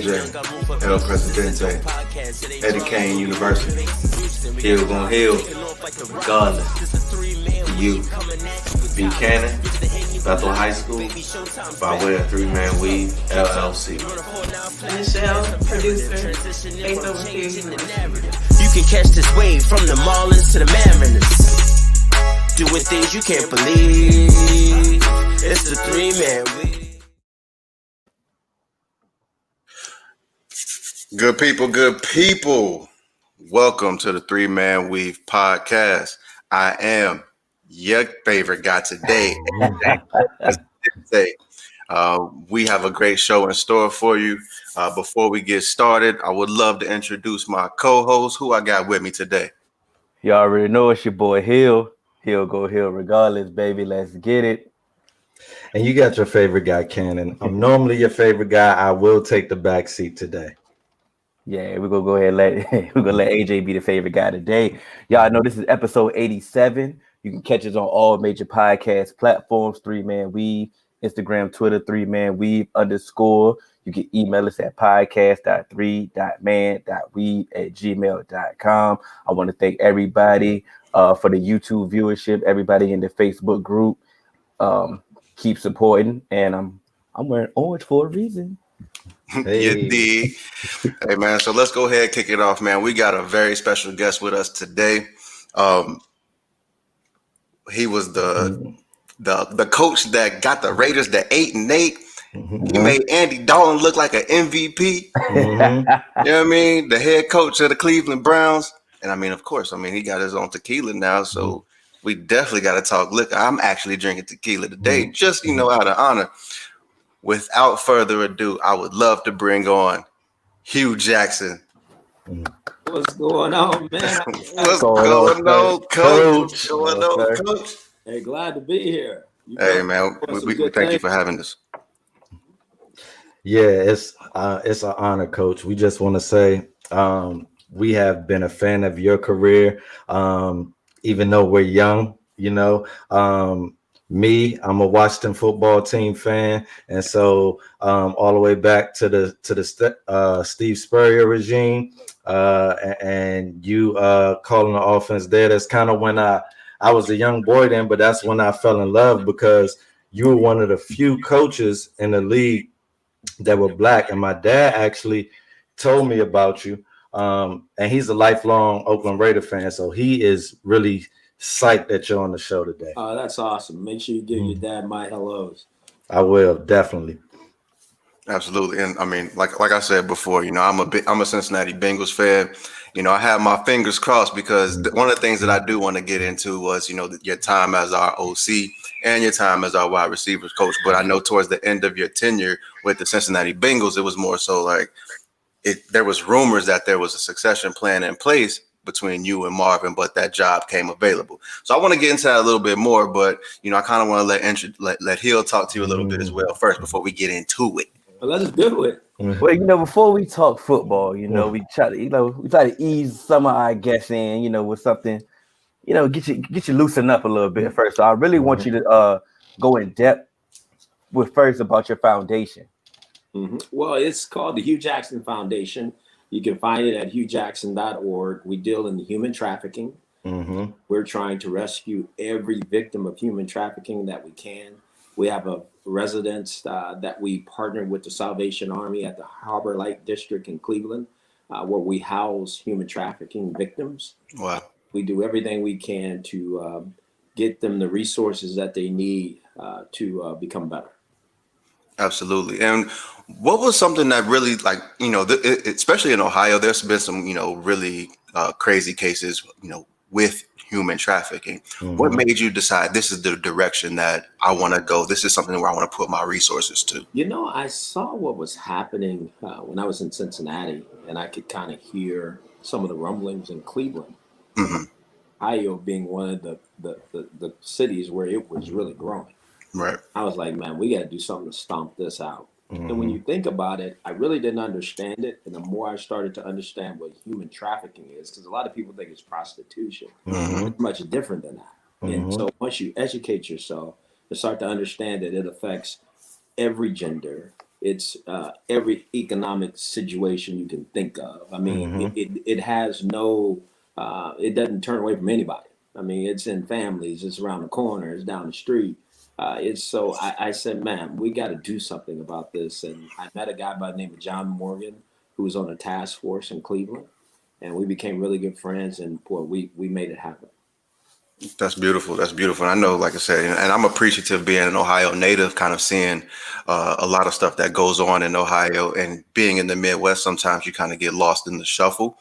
AJ, El Presidente, Eddie Kane University. Hill gon' heal, regardless. You, Buchanan, Bethel High School, by way of Three Man Weave, LLC. Michelle, producer, based over here. You can catch this wave from the Marlins to the Mariners. Doing things you can't believe. It's the Three Man Weave. Good people. Welcome to the Three Man Weave podcast. I am your favorite guy today. We have a great show in store for you. Before we get started, I would love to introduce my co-host who I got with me today. You already know it's your boy Hill. Hill go Hill regardless, baby. Let's get it. And you got your favorite guy, Cannon. I'm normally your favorite guy. I will take the back seat today. Yeah, we're gonna go ahead and let AJ be the favorite guy today. Y'all know this is episode 87. You can catch us on all major podcast platforms, Three Man Weave, Instagram, Twitter, 3manweave _. You can email us at podcast.3.man.weave@gmail.com. I want to thank everybody for the YouTube viewership, everybody in the Facebook group. Keep supporting, and I'm wearing orange for a reason. Hey. Hey man, so let's go ahead and kick it off, man. We got a very special guest with us today. He was the coach that got the Raiders to 8-8. He made Andy Dalton look like an MVP. You know what I mean? The head coach of the Cleveland Browns. And I mean, of course, he got his own tequila now, so we definitely got to talk liquor. I'm actually drinking tequila today, just, out of honor. Without further ado, I would love to bring on Hue Jackson. What's going on, man? What's going on, Coach? Coach? Hey, glad to be here. Hey, man, we thank you for having us. Yeah, it's an honor, Coach. We just want to say we have been a fan of your career, even though we're young. I'm a Washington football team fan, and so all the way back to the Steve Spurrier regime, and you calling the offense there. That's kind of when I was a young boy then, but that's when I fell in love because you were one of the few coaches in the league that were black, and my dad actually told me about you, and he's a lifelong Oakland Raider fan, so he is really psyched that you're on the show today. Oh, that's awesome. Make sure you give your dad my hellos. I will, definitely. Absolutely. And I mean, like I said before, I'm a Cincinnati Bengals fan. I have my fingers crossed because one of the things that I do want to get into was, your time as our OC and your time as our wide receivers coach. But I know towards the end of your tenure with the Cincinnati Bengals, it was more so like there was rumors that there was a succession plan in place between you and Marvin, but that job came available. So I want to get into that a little bit more, but I kind of want to let Hill talk to you a little bit as well first before we get into it. Well, let's do it. Well, before we talk football, we try to ease some of our guests in, with something, get you loosen up a little bit first. So I really want you to go in depth with first about your foundation. Well, it's called the Hue Jackson Foundation. You can find it at huejackson.org. We deal in human trafficking. We're trying to rescue every victim of human trafficking that we can. We have a residence that we partner with the Salvation Army at the Harbor Light District in Cleveland, where we house human trafficking victims. Wow. We do everything we can to get them the resources that they need to become better. Absolutely. And what was something that really, especially in Ohio, there's been some, really crazy cases, with human trafficking. What made you decide this is the direction that I want to go? This is something where I want to put my resources to. I saw what was happening when I was in Cincinnati, and I could kind of hear some of the rumblings in Cleveland. Ohio being one of the cities where it was really growing. Right. I was like, man, we got to do something to stomp this out. And when you think about it, I really didn't understand it. And the more I started to understand what human trafficking is, because a lot of people think it's prostitution. It's much different than that. And so once you educate yourself, you start to understand that it affects every gender, it's every economic situation you can think of. I mean, it has no, it doesn't turn away from anybody. I mean, it's in families, it's around the corner, it's down the street. It's so I said, man, we got to do something about this. And I met a guy by the name of John Morgan who was on a task force in Cleveland, and we became really good friends. And boy, we made it happen. That's beautiful. That's beautiful. And I know, like I said, and I'm appreciative being an Ohio native, kind of seeing a lot of stuff that goes on in Ohio, and being in the Midwest. Sometimes you kind of get lost in the shuffle.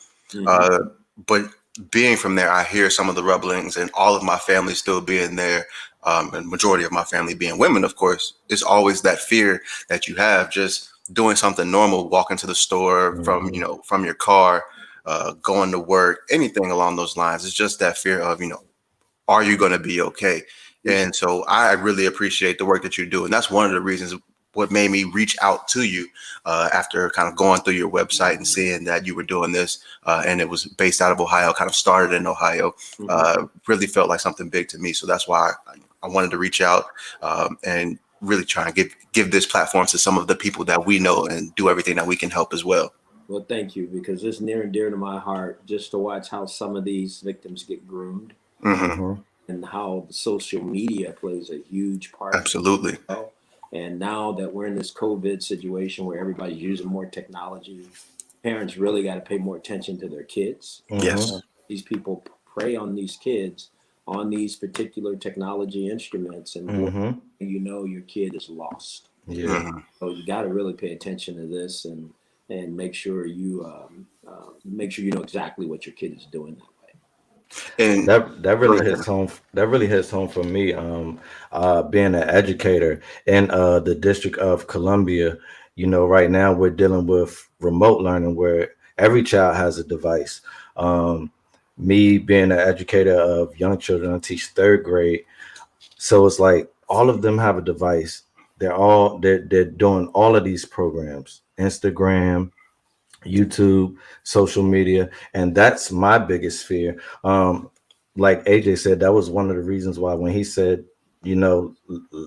But being from there, I hear some of the rumblings, and all of my family still being there, and majority of my family being women, of course. It's always that fear that you have just doing something normal, walking to the store from from your car, going to work, anything along those lines. It's just that fear of are you going to be okay? And so I really appreciate the work that you do. And that's one of the reasons what made me reach out to you after kind of going through your website and seeing that you were doing this. And it was based out of Ohio, kind of started in Ohio, really felt like something big to me. So that's why I wanted to reach out and really try and give this platform to some of the people that we know and do everything that we can help as well. Well, thank you, because it's near and dear to my heart just to watch how some of these victims get groomed. And how social media plays a huge part. Absolutely. And now that we're in this COVID situation where everybody's using more technology, parents really got to pay more attention to their kids. Yes. These people prey on these kids on these particular technology instruments, and your kid is lost. So you got to really pay attention to this and make sure you know exactly what your kid is doing that way. And that really hits home. That really hits home for me. Being an educator in the District of Columbia, right now we're dealing with remote learning where every child has a device. Me being an educator of young children, I teach third grade, so it's like all of them have a device. They're doing all of these programs, Instagram, YouTube, social media, and that's my biggest fear. Like AJ said, that was one of the reasons why when he said,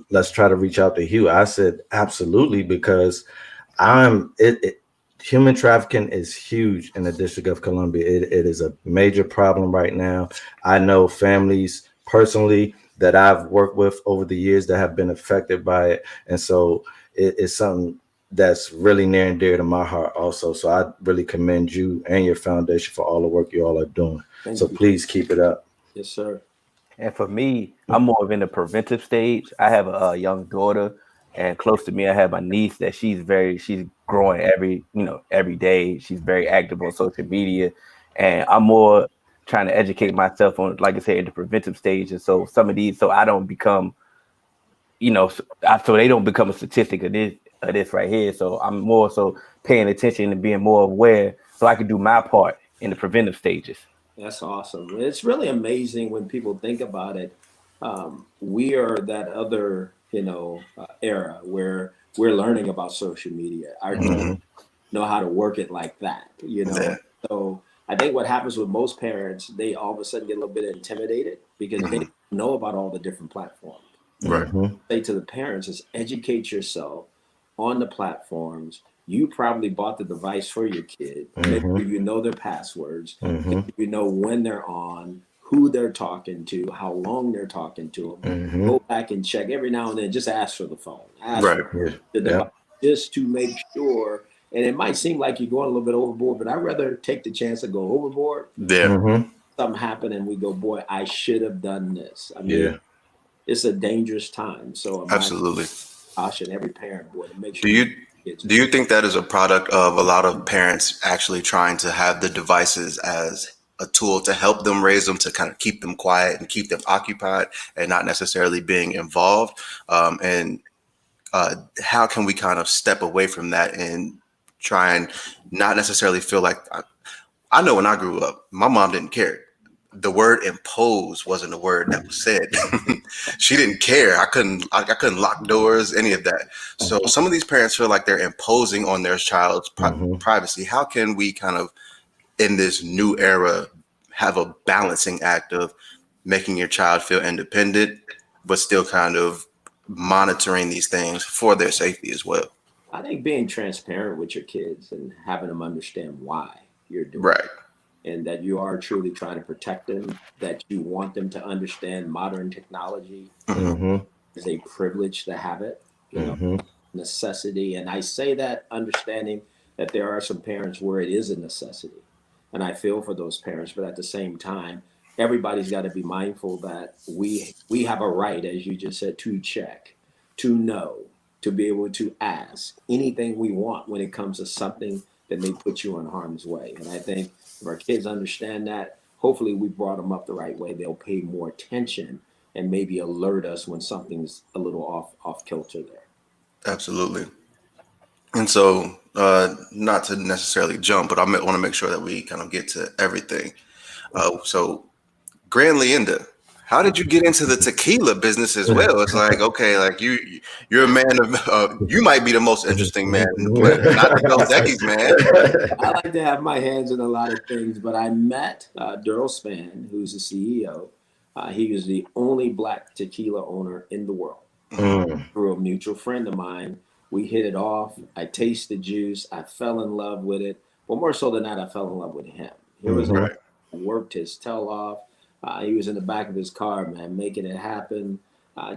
let's try to reach out to Hue, I said absolutely, because human trafficking is huge in the District of Columbia. It is a major problem right now. I know families personally that I've worked with over the years that have been affected by it, and so it's something that's really near and dear to my heart also. So I really commend you and your foundation for all the work you all are doing. Thank you. Please keep it up. Yes, sir. And for me, I'm more of in the preventive stage. I have a young daughter, and close to me, I have my niece that she's growing every day. She's very active on social media, and I'm more trying to educate myself on, like I said, in the preventive stage. And so some of these, so I don't become, so they don't become a statistic of this right here. So I'm more so paying attention and being more aware so I can do my part in the preventive stages. That's awesome. It's really amazing when people think about it. We are that other, era where we're learning about social media. Our children know how to work it like that, So I think what happens with most parents, they all of a sudden get a little bit intimidated because they don't know about all the different platforms. Right. Say to the parents is educate yourself on the platforms. You probably bought the device for your kid. Make sure you know their passwords. You know when they're on, who they're talking to, how long they're talking to them. Go back and check every now and then. Just ask for the phone. Ask for the device, just to make sure. And it might seem like you're going a little bit overboard, but I'd rather take the chance to go overboard. Something happened and we go, boy, I should have done this. I mean, it's a dangerous time. So absolutely. Caution every parent, boy, to make sure. Do you think that is a product of a lot of parents actually trying to have the devices as a tool to help them raise them, to kind of keep them quiet and keep them occupied and not necessarily being involved? And how can we kind of step away from that and try and not necessarily feel like, I know when I grew up, my mom didn't care. The word impose wasn't a word that was said. She didn't care. I couldn't lock doors, any of that. So some of these parents feel like they're imposing on their child's privacy. How can we kind of, in this new era, have a balancing act of making your child feel independent, but still kind of monitoring these things for their safety as well? I think being transparent with your kids and having them understand why you're doing Right. it, and that you are truly trying to protect them, that you want them to understand modern technology Mm-hmm. is a privilege to have it, Mm-hmm. necessity. And I say that understanding that there are some parents where it is a necessity. And I feel for those parents, but at the same time, everybody's got to be mindful that we have a right, as you just said, to check, to know, to be able to ask anything we want when it comes to something that may put you in harm's way. And I think if our kids understand that, hopefully we brought them up the right way. They'll pay more attention and maybe alert us when something's a little off kilter there. Absolutely. And so, not to necessarily jump, but I want to make sure that we kind of get to everything. So, Grand Leander, how did you get into the tequila business as well? It's like, okay, like you're a man of, you might be the most interesting man in the planet, not the Dos Equis, man. I like to have my hands in a lot of things, but I met Daryl Spann, who's the CEO. He was the only black tequila owner in the world. Mm. Through a mutual friend of mine, we hit it off. I tasted juice. I fell in love with it. But more so than that, I fell in love with him. Here was Right. worked his tail off. He was in the back of his car, man, making it happen,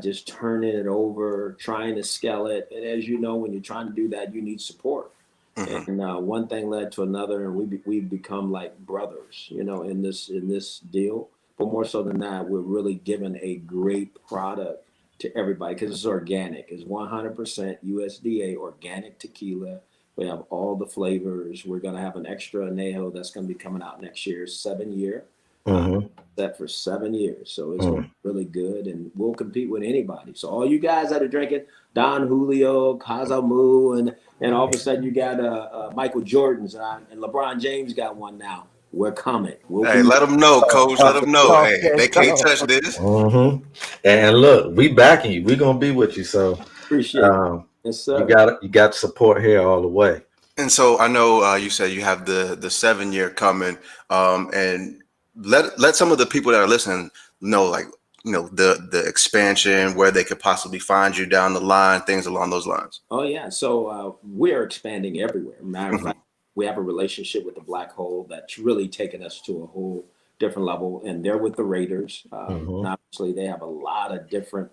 just turning it over, trying to scale it. And as you know, when you're trying to do that, you need support. Mm-hmm. And one thing led to another, and we've become like brothers, in this deal. But more so than that, we're really giving a great product to everybody because it's organic. It's 100% USDA organic tequila. We have all the flavors. We're gonna have an extra añejo that's gonna be coming out next year, 7 year. Mm-hmm. Set for 7 years, so it's gonna be really good, and we'll compete with anybody. So all you guys that are drinking Don Julio, Casamigos, and all of a sudden you got Michael Jordan's and LeBron James got one now. We're coming. We'll Hey, be let them know, coach. Let them know. Hey, they can't touch this. Mm-hmm. And look, we backing you. We gonna be with you. So appreciate it. Yes, sir. you got support here all the way. And so I know you said you have the 7 year coming, and let some of the people that are listening know, like, the expansion, where they could possibly find you down the line, things along those lines. Oh yeah, so we're expanding everywhere. Matter of fact, we have a relationship with the Black Hole that's really taken us to a whole different level, and they're with the Raiders. And obviously, they have a lot of different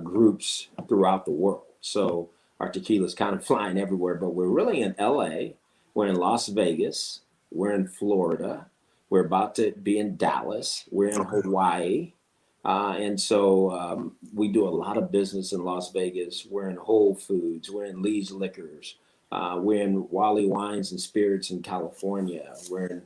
groups throughout the world. So our tequila is kind of flying everywhere, but we're really in LA, we're in Las Vegas, we're in Florida, we're about to be in Dallas, we're in Hawaii. And so we do a lot of business in Las Vegas. We're in Whole Foods, we're in Lee's Liquors, we're in Wally Wines and Spirits in California, we're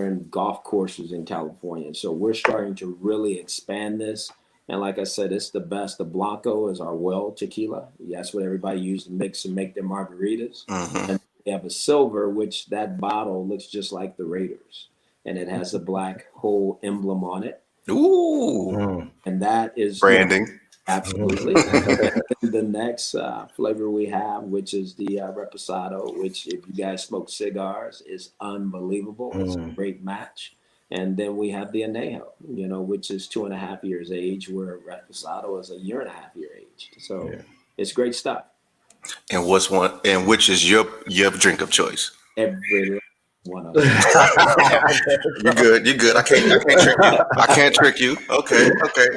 in golf courses in California. So we're starting to really expand this. And like I said, it's the best. The Blanco is our well tequila. That's what everybody uses to mix and make their margaritas. And we have a silver, which that bottle looks just like the Raiders. And it has a Black Hole emblem on it. Ooh. And that is Branding. Absolutely. The next flavor we have, which is the Reposado, which if you guys smoke cigars, is unbelievable. It's a great match. And then we have the Añejo, which is 2.5 years age, where Reposado is 1.5 years aged. So it's great stuff. And which is your drink of choice? Every one of them. You're good. I can't trick you. Okay.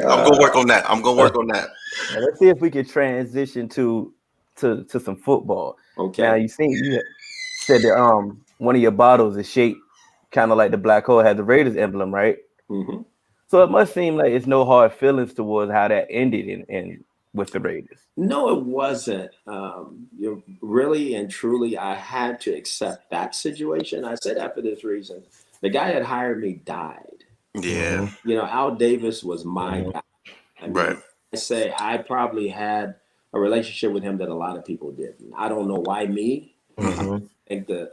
I'm gonna work on that. Now, let's see if we can transition to some football. Okay. Now you said that one of your bottles is shaped kind of like the Black Hole, has the Raiders emblem, right? Mm-hmm. So it must seem like it's no hard feelings towards how that ended in with the Raiders. No, it wasn't. Really and truly, I had to accept that situation. I said that for this reason. The guy that hired me died. Yeah. Al Davis was my guy. Right. I say I probably had a relationship with him that a lot of people didn't. I don't know why me. I thank the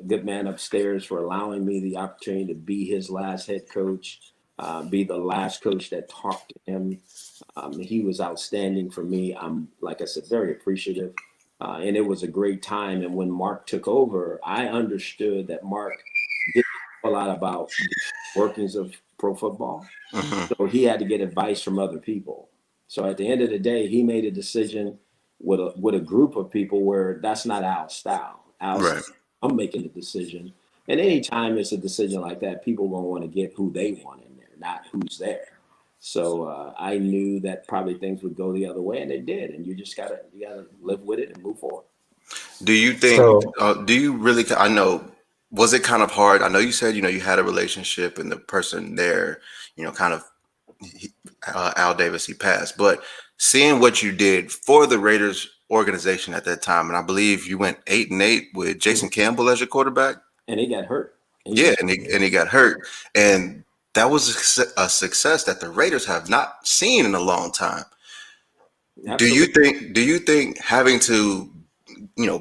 good man upstairs for allowing me the opportunity to be his last head coach, be the last coach that talked to him. He was outstanding for me. I'm, like I said, very appreciative. And it was a great time. And when Mark took over, I understood that Mark didn't know a lot about the workings of pro football. So he had to get advice from other people. So at the end of the day, he made a decision with a group of people where that's not our style. Right. I'm making the decision. And anytime it's a decision like that, people gonna want to get who they want in there, not who's there. So I knew that probably things would go the other way, and they did. And you gotta live with it and move forward. Do you think? So Do you really? I know. Was it kind of hard? I know you said you had a relationship, and the person there, kind of Al Davis, he passed. But seeing what you did for the Raiders organization at that time, and I believe you went 8-8 with Jason Campbell as your quarterback. And he got hurt. And he got hurt, and that was a success that the Raiders have not seen in a long time. Absolutely. Do you think having to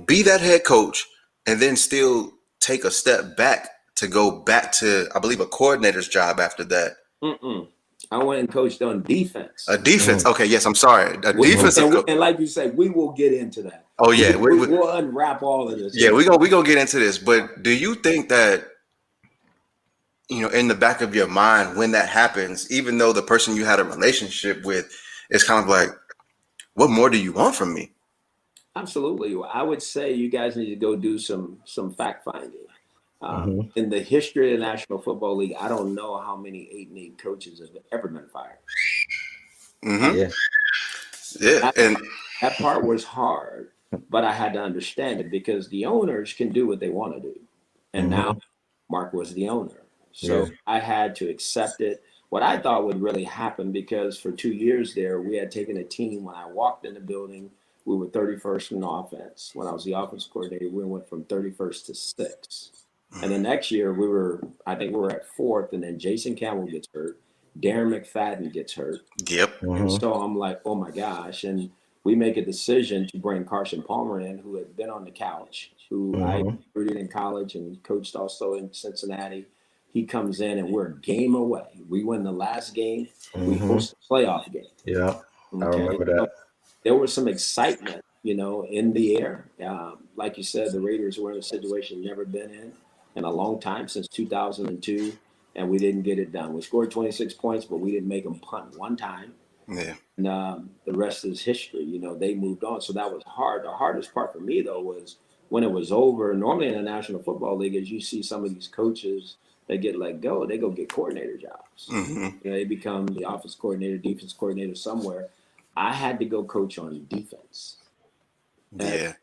be that head coach and then still take a step back to go back to, I believe, a coordinator's job after that? I went and coached on defense. A defense. Okay, yes, I'm sorry. A defensive coach. And like you said, we will get into that. Oh yeah, we'll unwrap all of this. Yeah, we gonna get into this. But do you think that in the back of your mind when that happens, even though the person you had a relationship with is kind of like, what more do you want from me? Absolutely. I would say you guys need to go do some fact finding. In the history of the National Football League, I don't know how many 8-8 coaches have ever been fired. Yeah, and that part was hard, but I had to understand it because the owners can do what they want to do, and now Mark was the owner, so I had to accept it. What I thought would really happen, because for 2 years there, we had taken a team. When I walked in the building, we were 31st in offense. When I was the offensive coordinator, we went from 31st to 6th. And the next year, I think we were at 4th, and then Jason Campbell gets hurt. Darren McFadden gets hurt. Yep. And so I'm like, oh my gosh. And we make a decision to bring Carson Palmer in, who had been on the couch, who I recruited in college and coached also in Cincinnati. He comes in and we're a game away. We win the last game. We host the playoff game. Yeah, I remember that. So there was some excitement, in the air. Like you said, the Raiders were in a situation never been in a long time, since 2002, and we didn't get it done. We scored 26 points, but we didn't make them punt one time. Yeah. And the rest is history. They moved on. So that was hard. The hardest part for me, though, was when it was over. Normally in the National Football League, as you see some of these coaches that get let go, they go get coordinator jobs. They become the office coordinator, defense coordinator somewhere. I had to go coach on defense. Yeah.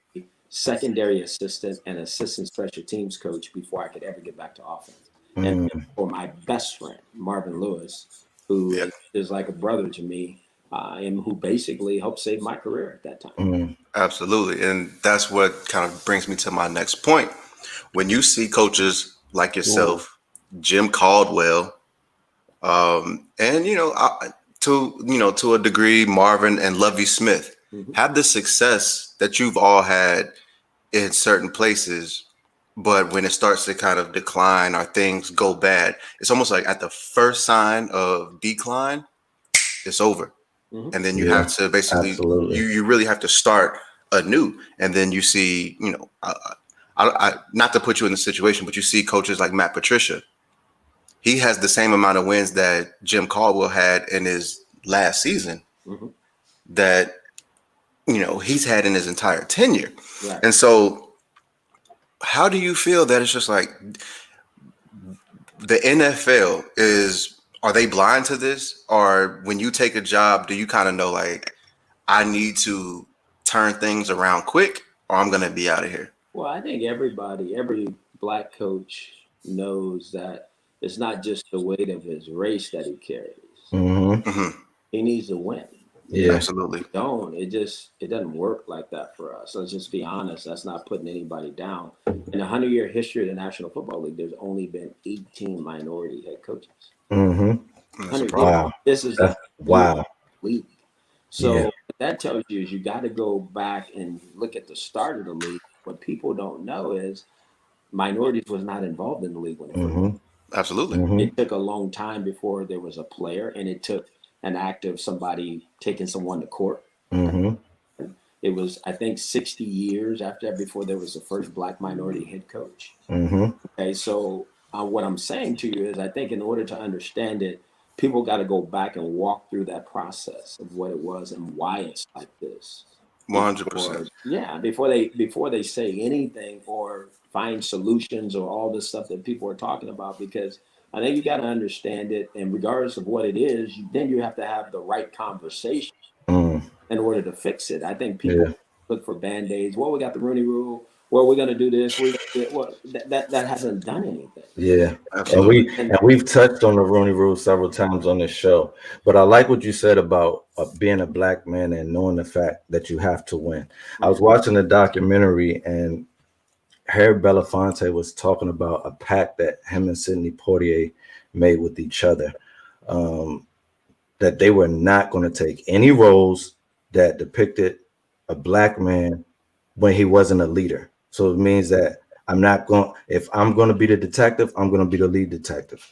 Secondary assistant and assistant special teams coach before I could ever get back to offense. And for my best friend, Marvin Lewis, who is like a brother to me, and who basically helped save my career at that time. Absolutely. And that's what kind of brings me to my next point. When you see coaches like yourself, Jim Caldwell, and to a degree, Marvin and Lovie Smith have the success that you've all had in certain places, but when it starts to kind of decline or things go bad, it's almost like at the first sign of decline, it's over. And then you have to basically, you really have to start anew. And then you see, I not to put you in the situation, but you see coaches like Matt Patricia. He has the same amount of wins that Jim Caldwell had in his last season that, he's had in his entire tenure. Right. And so how do you feel that it's just like the NFL are they blind to this? Or when you take a job, do you kind of know, like, I need to turn things around quick or I'm going to be out of here? Well, I think every black coach knows that it's not just the weight of his race that he carries. He needs to win. Yeah, absolutely. It doesn't work like that for us. Let's just be honest. That's not putting anybody down. In the 100-year history of the National Football League, there's only been 18 minority head coaches. Wow. This is wow league. So what that tells you is you got to go back and look at the start of the league. What people don't know is minorities was not involved in the league when it first. Absolutely. It took a long time before there was a player, and it took an act of somebody taking someone to court. It was, I think, 60 years after that before there was the first black minority head coach. Okay, so what I'm saying to you is I think in order to understand it, people got to go back and walk through that process of what it was and why it's like this. 100%. Yeah, before they say anything or find solutions or all this stuff that people are talking about, because I think you got to understand it, and regardless of what it is, then you have to have the right conversation in order to fix it. I think people look for band-aids. Well, we got the Rooney Rule. Well, we're going to do this. Well, that hasn't done anything. Yeah, Absolutely. and we've touched on the Rooney Rule several times on this show. But I like what you said about being a black man and knowing the fact that you have to win. I was watching a documentary, and Harry Belafonte was talking about a pact that him and Sidney Poitier made with each other, that they were not going to take any roles that depicted a black man when he wasn't a leader. So it means that if I'm going to be the detective, I'm going to be the lead detective.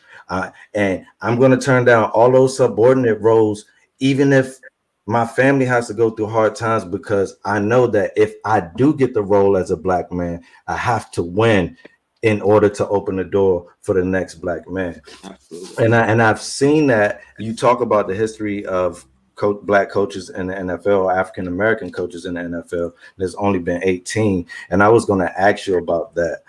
And I'm going to turn down all those subordinate roles, even if my family has to go through hard times, because I know that if I do get the role as a black man, I have to win in order to open the door for the next black man. Absolutely. And I've seen that. You talk about the history of black coaches in the NFL, African American coaches in the NFL. There's only been 18, and I was going to ask you about that.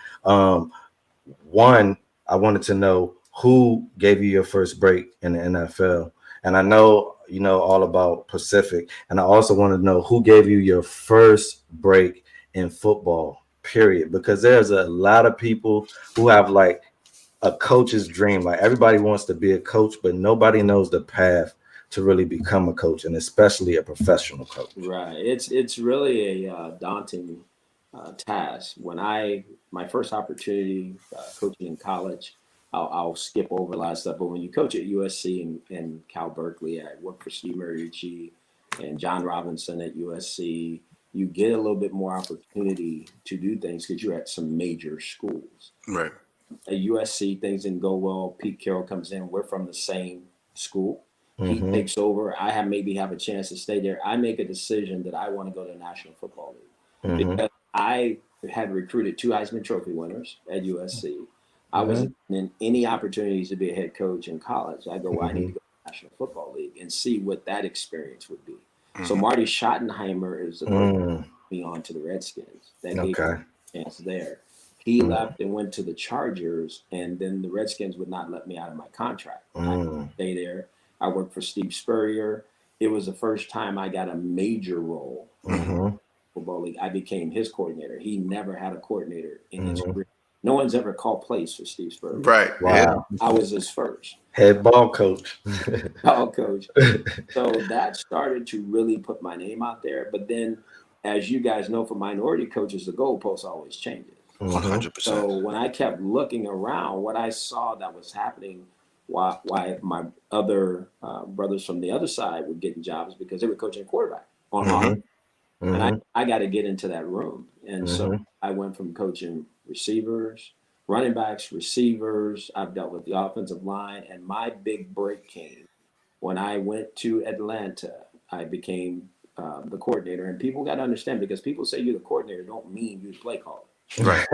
One, I wanted to know who gave you your first break in the NFL, and I know you know all about Pacific, and I also want to know who gave you your first break in football, period, because there's a lot of people who have like a coach's dream. Like everybody wants to be a coach, but nobody knows the path to really become a coach, and especially a professional coach. Right. It's really a daunting task. When my first opportunity coaching in college, I'll skip over a lot of stuff. But when you coach at USC and Cal Berkeley, I worked for Steve Mariucci and John Robinson at USC. You get a little bit more opportunity to do things because you're at some major schools. Right. At USC, things didn't go well. Pete Carroll comes in. We're from the same school. He takes over. I maybe have a chance to stay there. I make a decision that I want to go to the National Football League because I had recruited 2 Heisman Trophy winners at USC. I wasn't in any opportunities to be a head coach in college. I go, well, I need to go to the National Football League and see what that experience would be. So Marty Schottenheimer is the person me on to the Redskins. That gave me a chance there. He left and went to the Chargers, and then the Redskins would not let me out of my contract. I stay there. I worked for Steve Spurrier. It was the first time I got a major role in the football league. I became his coordinator. He never had a coordinator in his career. No one's ever called plays for Steve Spurrier. Right. Wow. I was his first. Head ball coach. Ball coach. So that started to really put my name out there. But then, as you guys know, for minority coaches, the goalpost always changes. 100%. So when I kept looking around, what I saw that was happening, why my other brothers from the other side were getting jobs, because they were coaching quarterback on offense. And I got to get into that room. And so I went from coaching receivers, running backs, receivers. I've dealt with the offensive line. And my big break came when I went to Atlanta. I became the coordinator. And people got to understand, because people say you're the coordinator don't mean you're the play caller. Right.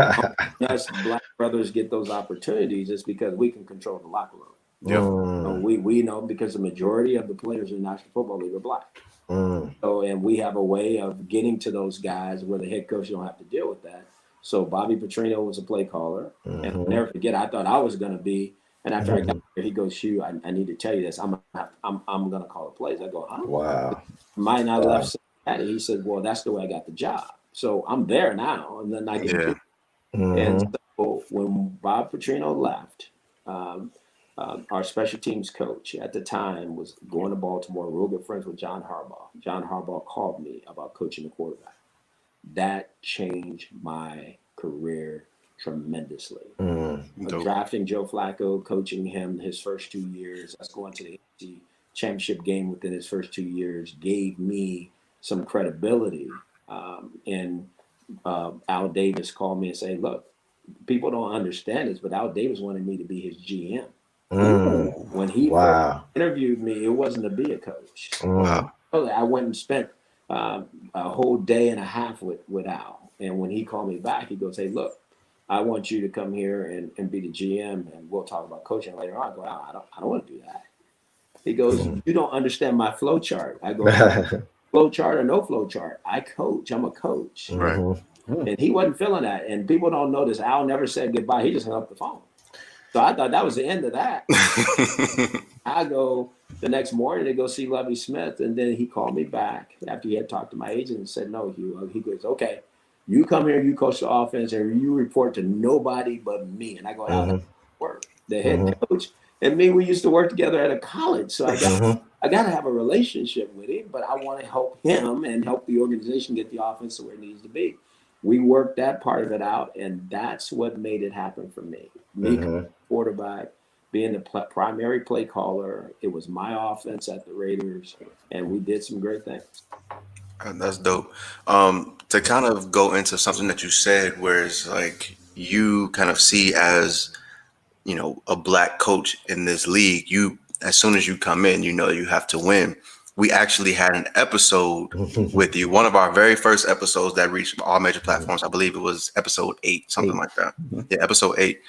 Us black brothers get those opportunities is because we can control the locker room. Yeah. So we know, because the majority of the players in the National Football League are black. So, and we have a way of getting to those guys where the head coach don't have to deal with that. So Bobby Petrino was a play caller, and I'll never forget. I thought I was going to be, and after I got there, he goes, "Hugh, I need to tell you this. I'm going to call the plays." I go, "Huh?" Wow. Might not left Cincinnati. He said, "Well, that's the way I got the job." So I'm there now, and then I get and so when Bob Petrino left, our special teams coach at the time was going to Baltimore, real good friends with John Harbaugh. John Harbaugh called me about coaching the quarterback. That changed my career tremendously. Drafting Joe Flacco, coaching him his first 2 years, us going to the AFC Championship game within his first 2 years gave me some credibility. And Al Davis called me and said, "Look, people don't understand this, but Al Davis wanted me to be his GM." When he first interviewed me, it wasn't to be a coach. Wow. I went and spent a whole day and a half with Al. And when he called me back, he goes, "Hey, look, I want you to come here and be the GM, and we'll talk about coaching later on." I go, "I don't want to do that." He goes, "You don't understand my flow chart." I go, flow chart or no flow chart. I coach. I'm a coach. Right. And he wasn't feeling that. And people don't notice. Al never said goodbye. He just hung up the phone. So I thought that was the end of that. I go the next morning to go see Lovie Smith. And then he called me back after he had talked to my agent and said, no, Hugh. He goes, okay, you come here, you coach the offense, and you report to nobody but me. And I go out and work. The head coach and me, we used to work together at a college. So I got to have a relationship with him, but I want to help him and help the organization get the offense to where it needs to be. We worked that part of it out, and that's what made it happen for me. Me, quarterback, being the primary play caller. It was my offense at the Raiders, and we did some great things. That's dope. To kind of go into something that you said, where it's like you kind of see as, you know, a black coach in this league, you, as soon as you come in, you know, you have to win. We actually had an episode with you, one of our very first episodes that reached all major platforms. I believe it was episode 8, something like that. Yeah, episode 8.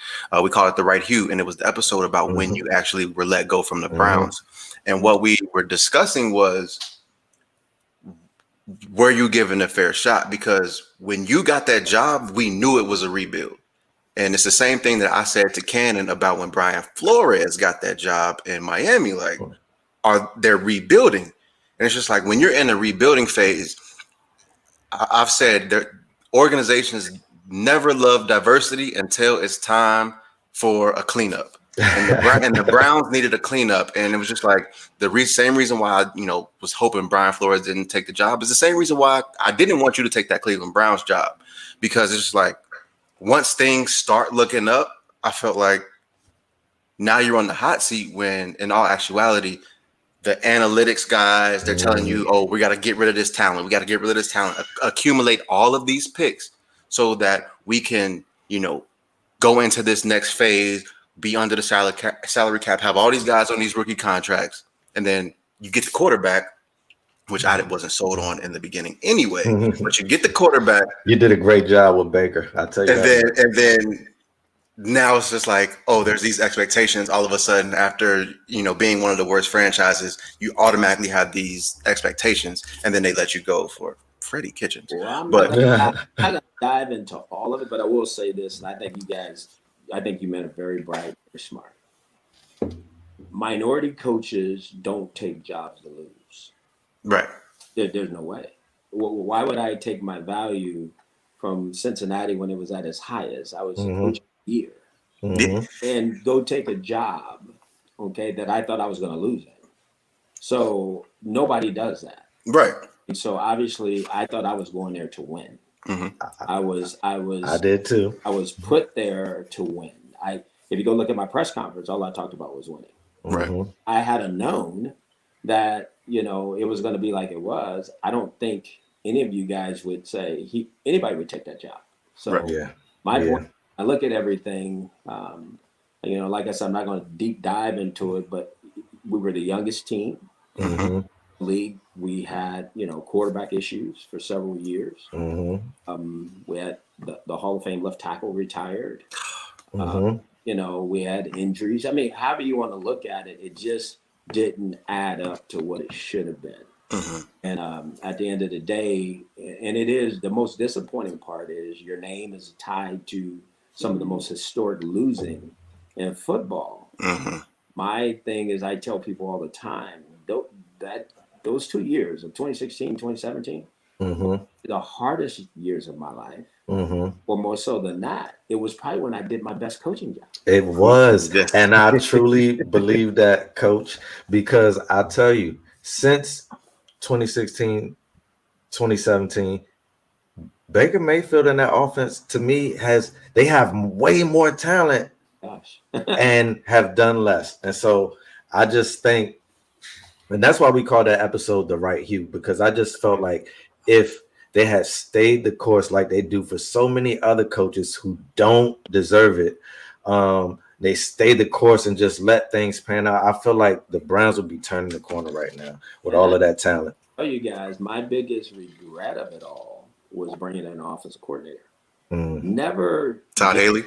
We called it The Right Hue, and it was the episode about when you actually were let go from the Browns. And what we were discussing was, were you given a fair shot? Because when you got that job, we knew it was a rebuild. And it's the same thing that I said to Cannon about when Brian Flores got that job in Miami. Like, they're rebuilding. And it's just like, when you're in a rebuilding phase, I've said that organizations never love diversity until it's time for a cleanup. And the Browns needed a cleanup. And it was just like same reason why I, was hoping Brian Flores didn't take the job is the same reason why I didn't want you to take that Cleveland Browns job. Because it's just like, once things start looking up, I felt like now you're on the hot seat when, in all actuality, the analytics guys, they're telling you, oh, we got to get rid of this talent. We got to get rid of this talent, accumulate all of these picks so that we can, go into this next phase, be under the salary cap, have all these guys on these rookie contracts. And then you get the quarterback, which I wasn't sold on in the beginning anyway, but you get the quarterback. You did a great job with Baker. I'll tell you and then now it's just like, oh, there's these expectations all of a sudden after, being one of the worst franchises, you automatically have these expectations and then they let you go for Freddie Kitchens. Well, I'm not gonna dive into all of it, but I will say this, and I think you men are very bright, very smart. Minority coaches don't take jobs to lose. Right. There's no way. Why would I take my value from Cincinnati when it was at its highest? I was a coach year and go take a job, okay, that I thought I was going to lose it. So nobody does that. Right. And so obviously I thought I was going there to win. I did too. I was put there to win. If you go look at my press conference, all I talked about was winning. Right. I had a known that, it was going to be like it was. I don't think any of you guys would say anybody would take that job. So my point, I look at everything, like I said, I'm not going to deep dive into it, but we were the youngest team in the league. We had, quarterback issues for several years. We had the Hall of Fame left tackle retired. We had injuries. I mean, however you want to look at it, it just didn't add up to what it should have been. And at the end of the day, and it is the most disappointing part is your name is tied to some of the most historic losing in football. My thing is, I tell people all the time, those 2 years of 2016, 2017, the hardest years of my life, or more so than that, it was probably when I did my best coaching job. It was. And I truly believe that, Coach, because I tell you, since 2016, 2017, Baker Mayfield and that offense, to me, they have way more talent and have done less. And so I just think, and that's why we call that episode The Right Hue, because I just felt like if they had stayed the course like they do for so many other coaches who don't deserve it, they stayed the course and just let things pan out, I feel like the Browns would be turning the corner right now with all of that talent. I'll tell you guys, my biggest regret of it all was bringing in an offensive coordinator. Never Todd Haley.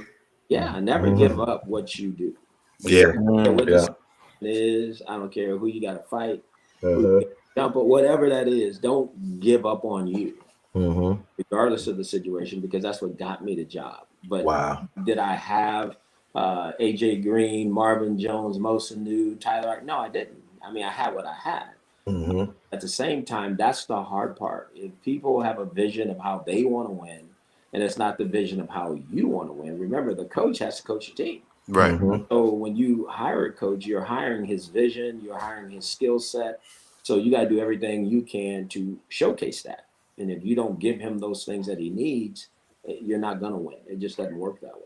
Yeah, never give up what you do. Yeah. What the is, I don't care who you got to fight, who No, but whatever that is, don't give up on you, Mm-hmm. regardless of the situation, because that's what got me the job. But Wow. did I have AJ Green, Marvin Jones, Mosa New, Tyler? No, I didn't. I mean, I had what I had. Mm-hmm. At the same time, that's the hard part. If people have a vision of how they want to win, and it's not the vision of how you want to win, remember the coach has to coach your team. Right. Mm-hmm. So when you hire a coach, you're hiring his vision, you're hiring his skill set. So you got to do everything you can to showcase that. And if you don't give him those things that he needs, you're not going to win. It just doesn't work that way.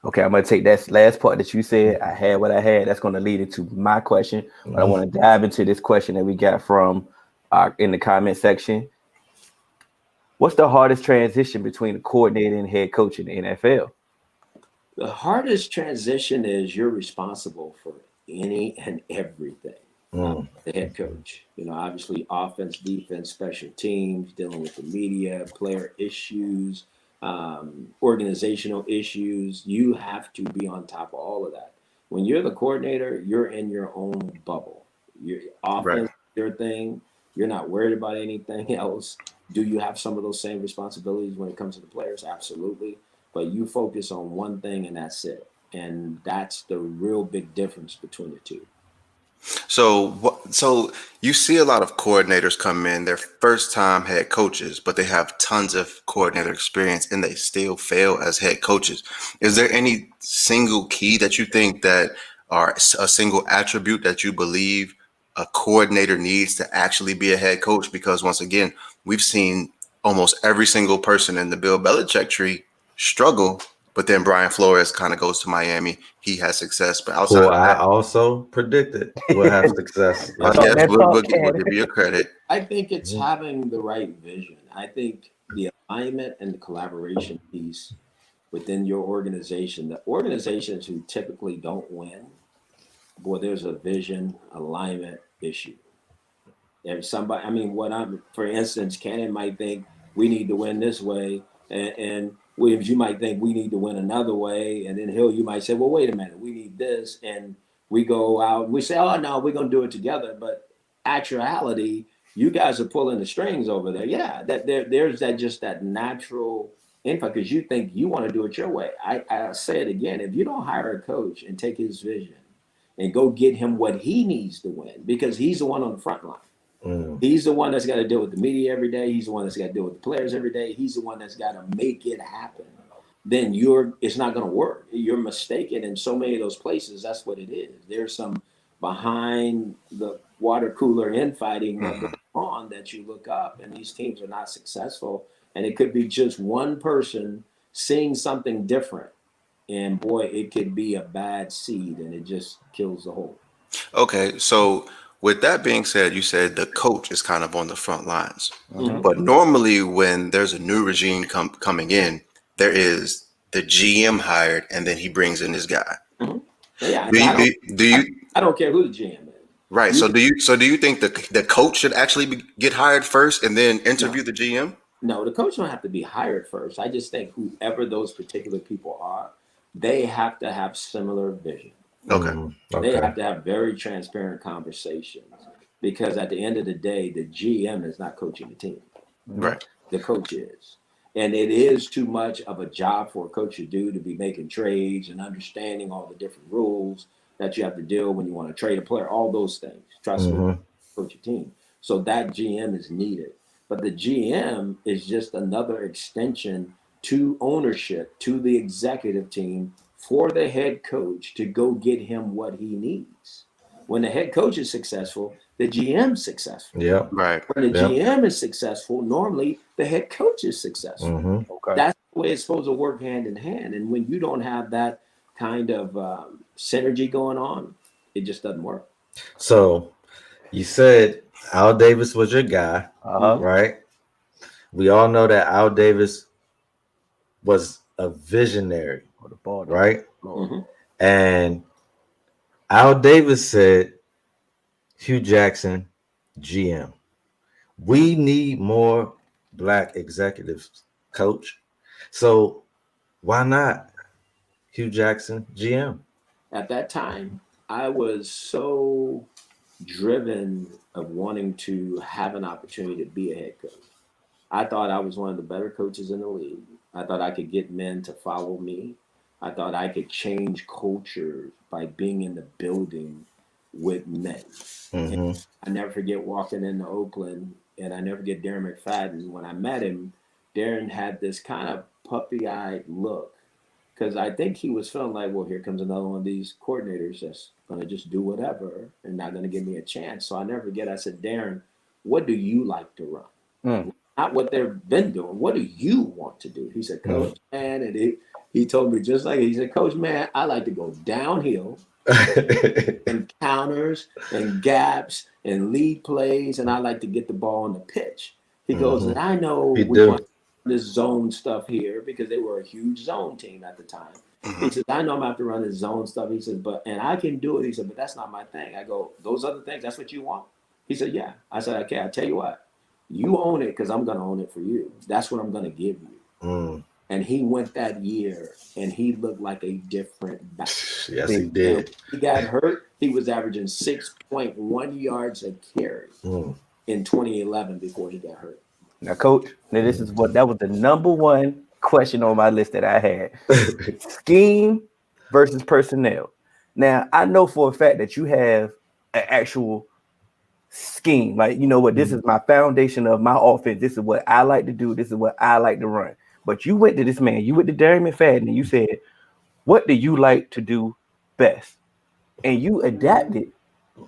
Okay, I'm gonna take that last part that you said. I had what I had. That's gonna lead into my question, but I want to dive into this question that we got from in the comment section. What's the hardest transition between a coordinator and head coach in the NFL? The hardest transition is you're responsible for any and everything. Mm. The head coach, obviously offense, defense, special teams, dealing with the media, player issues, organizational issues. You have to be on top of all of that. When you're the coordinator, you're in your own bubble. Your Right. offense, your thing. You're not worried about anything else. Do you have some of those same responsibilities when it comes to the players? Absolutely. But you focus on one thing and that's it. And that's the real big difference between the two. So you see a lot of coordinators come in, their first time head coaches, but they have tons of coordinator experience and they still fail as head coaches. Is there any single key that you think that or a single attribute that you believe a coordinator needs to actually be a head coach? Because once again, we've seen almost every single person in the Bill Belichick tree struggle, but then Brian Flores kind of goes to Miami. He has success, but outside Who of I that, also predicted will have success. Talk Yeah. yes, that we'll talk, we'll Ken. give you a credit. I think it's having the right vision. I think the alignment and the collaboration piece within your organization, the organizations who typically don't win, boy, there's a vision alignment issue. There's somebody, for instance, Cannon might think we need to win this way, and Williams, you might think we need to win another way, and then Hill, you might say, well, wait a minute, we need this, and we go out and we say, oh no, we're gonna do it together. But actuality, you guys are pulling the strings over there. Yeah, there's that natural info because you think you want to do it your way. I say it again, if you don't hire a coach and take his vision and go get him what he needs to win, because he's the one on the front line. He's the one that's got to deal with the media every day. He's the one that's got to deal with the players every day. He's the one that's got to make it happen. Then it's not going to work. You're mistaken in so many of those places. That's what it is. There's some behind the water cooler infighting that goes on that you look up, and these teams are not successful. And it could be just one person seeing something different. And boy, it could be a bad seed, and it just kills the whole. Okay, so with that being said, you said the coach is kind of on the front lines, Mhm. but normally when there's a new regime coming in, there is the GM hired, and then he brings in his guy. Yeah, Do you, do you I don't care who the GM is. right? So do you think the coach should actually get hired first and then interview the GM? No, the coach don't have to be hired first. I just think whoever those particular people are, they have to have similar vision. Okay. They have to have very transparent conversations because at the end of the day, the GM is not coaching the team. Right. The coach is. And it is too much of a job for a coach to do to be making trades and understanding all the different rules that you have to deal when you want to trade a player, all those things. Trust me, coach your team. So that GM is needed. But the GM is just another extension to ownership, to the executive team for the head coach to go get him what he needs. When the head coach is successful, the GM's successful. Yeah. Right. When the GM is successful, normally the head coach is successful. Okay. That's the way it's supposed to work hand in hand. And when you don't have that kind of synergy going on, it just doesn't work. So you said Al Davis was your guy, Uh-huh. right? We all know that Al Davis was a visionary, right? And Al Davis said, Hue Jackson, GM. We need more black executives, coach. So why not Hue Jackson, GM? At that time, I was so driven of wanting to have an opportunity to be a head coach. I thought I was one of the better coaches in the league. I thought I could get men to follow me. I thought I could change culture by being in the building with men. Mm-hmm. I never forget walking into Oakland, and I never forget Darren McFadden. When I met him, Darren had this kind of puppy-eyed look, because I think he was feeling like, well, here comes another one of these coordinators that's going to just do whatever and not going to give me a chance. So I never forget, I said, Darren, what do you like to run? Not what they've been doing. What do you want to do? He said, Coach, man, and he told me just like it. He said, Coach, man, I like to go downhill and counters and gaps and lead plays, and I like to get the ball on the pitch. He goes, and I know we want this zone stuff here because they were a huge zone team at the time. He says, I know I'm going to have to run this zone stuff. He says, and I can do it. He said, but that's not my thing. I go, those other things, that's what you want? He said, yeah. I said, okay, I'll tell you what. You own it because I'm going to own it for you. That's what I'm going to give you. And he went that year, and he looked like a different back. Yes, he did. He got hurt. He was averaging 6.1 yards a carry in 2011 before he got hurt. Now, Coach, that was the number one question on my list that I had. Scheme versus personnel. Now, I know for a fact that you have an actual scheme. Like, you know what, this is my foundation of my offense. This is what I like to do. This is what I like to run. But you went to this man, you went to Darren McFadden, and you said, what do you like to do best? And you adapted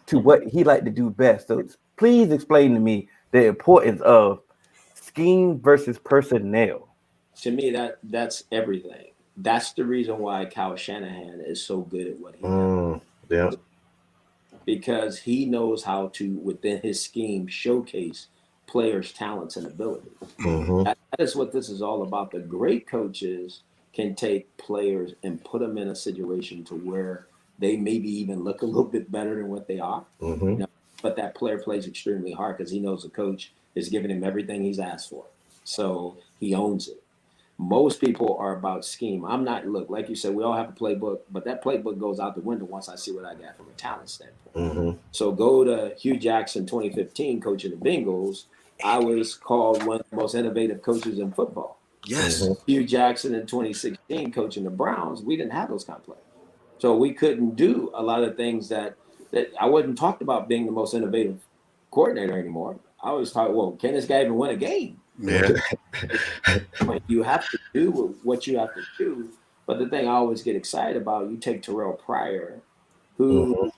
to what he liked to do best. So please explain to me the importance of scheme versus personnel. To me, that's everything. That's the reason why Kyle Shanahan is so good at what he does. Yeah. Because he knows how to, within his scheme, showcase players' talents and abilities. That is what this is all about. The great coaches can take players and put them in a situation to where they maybe even look a little bit better than what they are. You know, but that player plays extremely hard because he knows the coach is giving him everything he's asked for. So he owns it. Most people are about scheme. I'm not, look, like you said, we all have a playbook, but that playbook goes out the window once I see what I got from a talent standpoint. So go to Hue Jackson 2015, coaching the Bengals. I was called one of the most innovative coaches in football. Yes. Hue Jackson in 2016, coaching the Browns, we didn't have those kind of players. So we couldn't do a lot of things that I wasn't talked about being the most innovative coordinator anymore. I always thought, well, can this guy even win a game? Yeah. You have to do what you have to do. But the thing I always get excited about, you take Terrell Pryor, who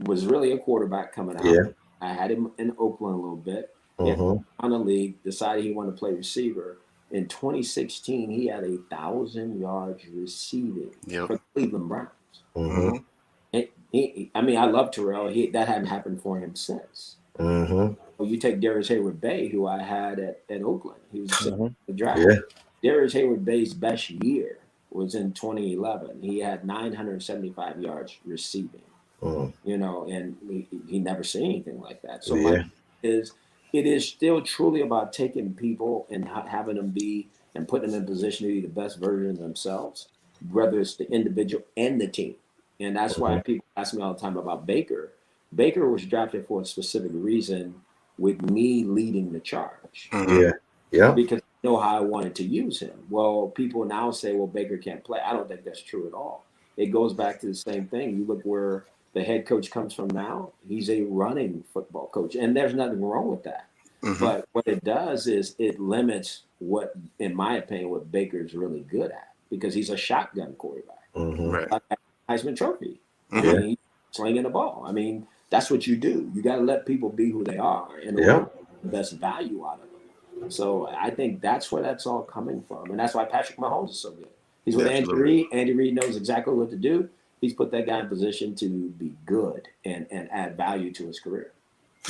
was really a quarterback coming out. Yeah. I had him in Oakland a little bit. On the league, decided he wanted to play receiver. In 2016, he had 1,000 yards receiving for the Cleveland Browns. I mean, I love Terrell. That hadn't happened for him since. Well, you take Darius Hayward-Bay, who I had at Oakland. He was the draft. Darius Hayward-Bay's best year was in 2011. He had 975 yards receiving. You know, and he never seen anything like that. So it is still truly about taking people and having them be and putting them in a position to be the best version of themselves, whether it's the individual and the team. And that's why people ask me all the time about Baker. Baker was drafted for a specific reason with me leading the charge. Because I know how I wanted to use him. Well, people now say, well, Baker can't play. I don't think that's true at all. It goes back to the same thing. You look where the head coach comes from now. He's a running football coach, and there's nothing wrong with that. But what it does is it limits what, in my opinion, what Baker's really good at, because he's a shotgun quarterback. Like Heisman Trophy. I mean, slinging the ball. I mean, that's what you do. You got to let people be who they are and the best value out of them. So I think that's where that's all coming from. And that's why Patrick Mahomes is so good. He's with Andy Reid. Andy Reid knows exactly what to do. He's put that guy in position to be good and add value to his career.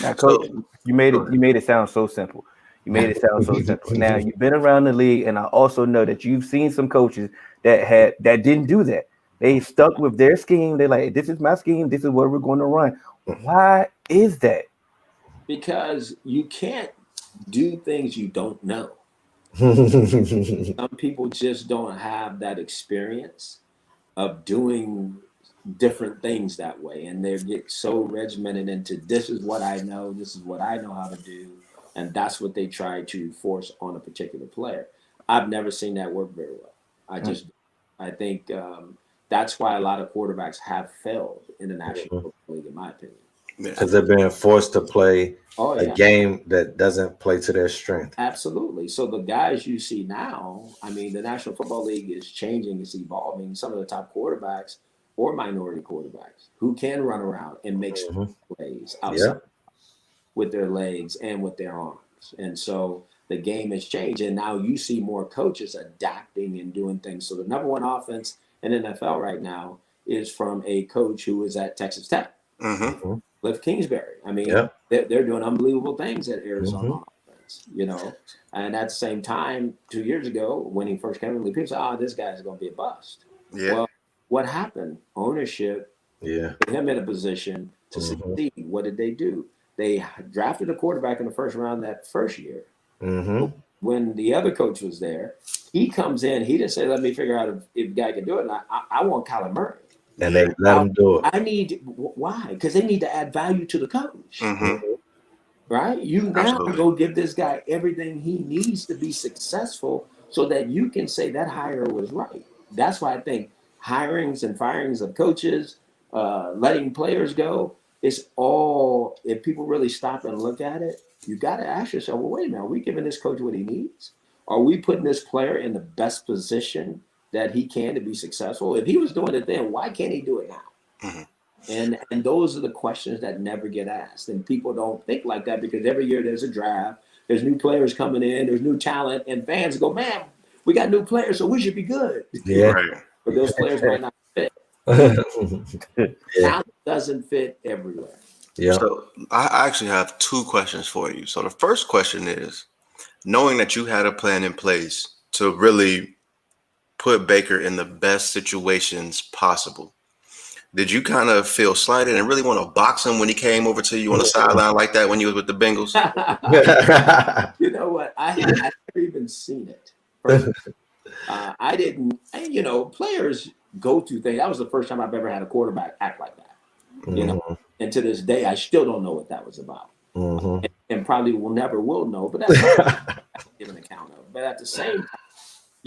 Now, Coach, you made it sound so simple. You made it sound so simple. Now, you've been around the league, and I also know that you've seen some coaches that didn't do that. They stuck with their scheme. They're like, this is my scheme. This is what we're going to run. Why is that? Because you can't do things you don't know. Some people just don't have that experience of doing different things that way, and they get so regimented into this is what I know, this is what I know how to do, and that's what they try to force on a particular player. I've never seen that work very well. I think that's why a lot of quarterbacks have failed in the National Football League, in my opinion. Because they're being forced to play a game that doesn't play to their strength. Absolutely. So the guys you see now, I mean, the National Football League is changing, it's evolving. Some of the top quarterbacks or minority quarterbacks who can run around and make plays outside with their legs and with their arms. And so the game has changed. And now you see more coaches adapting and doing things. So the number one offense in NFL right now is from a coach who is at Texas Tech. Cliff Kingsbury. I mean, they're doing unbelievable things at Arizona offense, you know. And at the same time, 2 years ago, when he first came in, people said, this guy's going to be a bust. Well, what happened? Ownership put him in a position to succeed. What did they do? They drafted a quarterback in the first round that first year. When the other coach was there, he comes in. He didn't say, let me figure out if the guy can do it. And I want Kyler Murray. And they let him do it. Why? Because they need to add value to the coach. Right? You now go give this guy everything he needs to be successful so that you can say that hire was right. That's why I think hirings and firings of coaches, letting players go, it's all, if people really stop and look at it, you got to ask yourself, well, wait a minute, are we giving this coach what he needs? Are we putting this player in the best position that he can to be successful? If he was doing it then, why can't he do it now? And those are the questions that never get asked. And people don't think like that because every year there's a draft, there's new players coming in, there's new talent, and fans go, man, we got new players, so we should be good. But those players might not fit. Talent doesn't fit everywhere. So I actually have two questions for you. So the first question is, knowing that you had a plan in place to really put Baker in the best situations possible, did you kind of feel slighted and really want to box him when he came over to you on the sideline like that when you was with the Bengals? You know what? I never even seen it. I didn't. And, you know, players go through things. That was the first time I've ever had a quarterback act like that. You know, and to this day, I still don't know what that was about, and probably will know. But that's what I give an account of. But at the same time,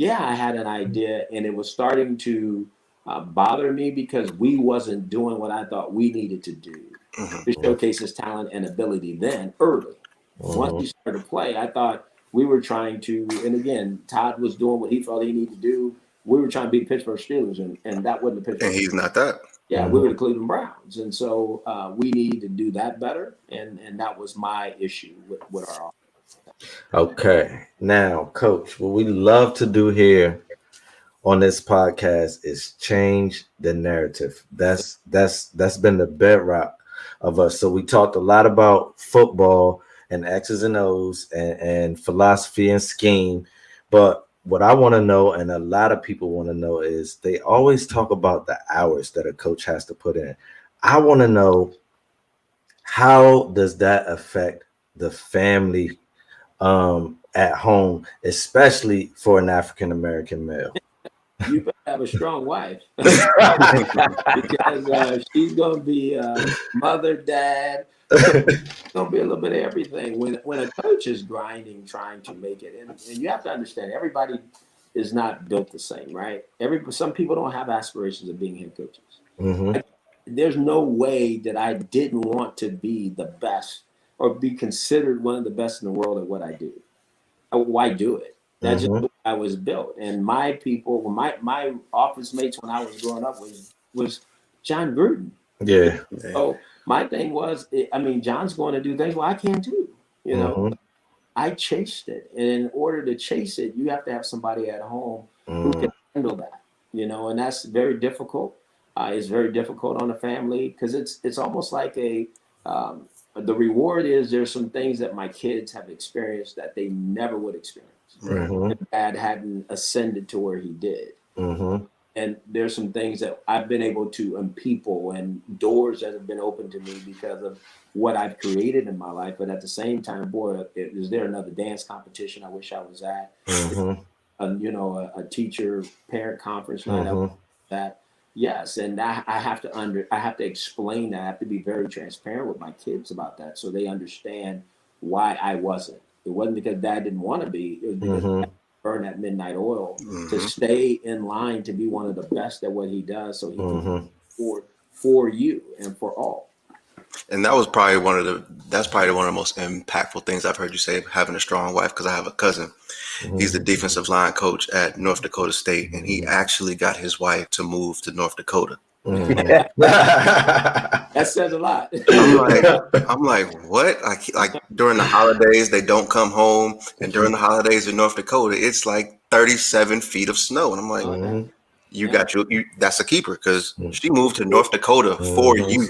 I had an idea, and it was starting to bother me because we wasn't doing what I thought we needed to do to showcase his talent and ability then early. Once we started to play, I thought we were trying to, and again, Todd was doing what he felt he needed to do. We were trying to beat the Pittsburgh Steelers, and that wasn't the Pittsburgh. And he's not that. Yeah, we were the Cleveland Browns, and so we needed to do that better, and that was my issue with our offense. Okay, now, Coach, what we love to do here on this podcast is change the narrative. That's been the bedrock of us. So we talked a lot about football and X's and O's and philosophy and scheme, but what I want to know, and a lot of people want to know, is they always talk about the hours that a coach has to put in. I want to know, how does that affect the family at home, especially for an African-American male? You better have a strong wife because she's going to be mother, dad. It's going to be a little bit of everything. When a coach is grinding, trying to make it, and you have to understand, everybody is not built the same, right? Some people don't have aspirations of being head coaches. There's no way that I didn't want to be the best or be considered one of the best in the world at what I do. Why do it? That's just the way I was built. And my people, my office mates when I was growing up was John Gruden. Yeah. So my thing was, John's going to do things I can't do. You know, I chased it, and in order to chase it, you have to have somebody at home who can handle that. You know, and that's very difficult. It's very difficult on a family because it's almost like the reward is there's some things that my kids have experienced that they never would experience. If Dad hadn't ascended to where he did. And there's some things that I've been able to, and people and doors that have been open to me because of what I've created in my life. But at the same time, boy, is there another dance competition I wish I was at? A teacher parent conference night, that Yes, and I have to explain that. I have to be very transparent with my kids about that, so they understand why I wasn't. It wasn't because Dad didn't want to be. It was because Dad burned that midnight oil to stay in line to be one of the best at what he does, so he can for you and for all. And that's probably one of the most impactful things I've heard you say, having a strong wife, because I have a cousin. He's the defensive line coach at North Dakota State, and he actually got his wife to move to North Dakota. That says a lot. I'm like, what? Like during the holidays, they don't come home, and during the holidays in North Dakota, it's like 37 feet of snow, and I'm like, that's a keeper, because she moved to North Dakota for you.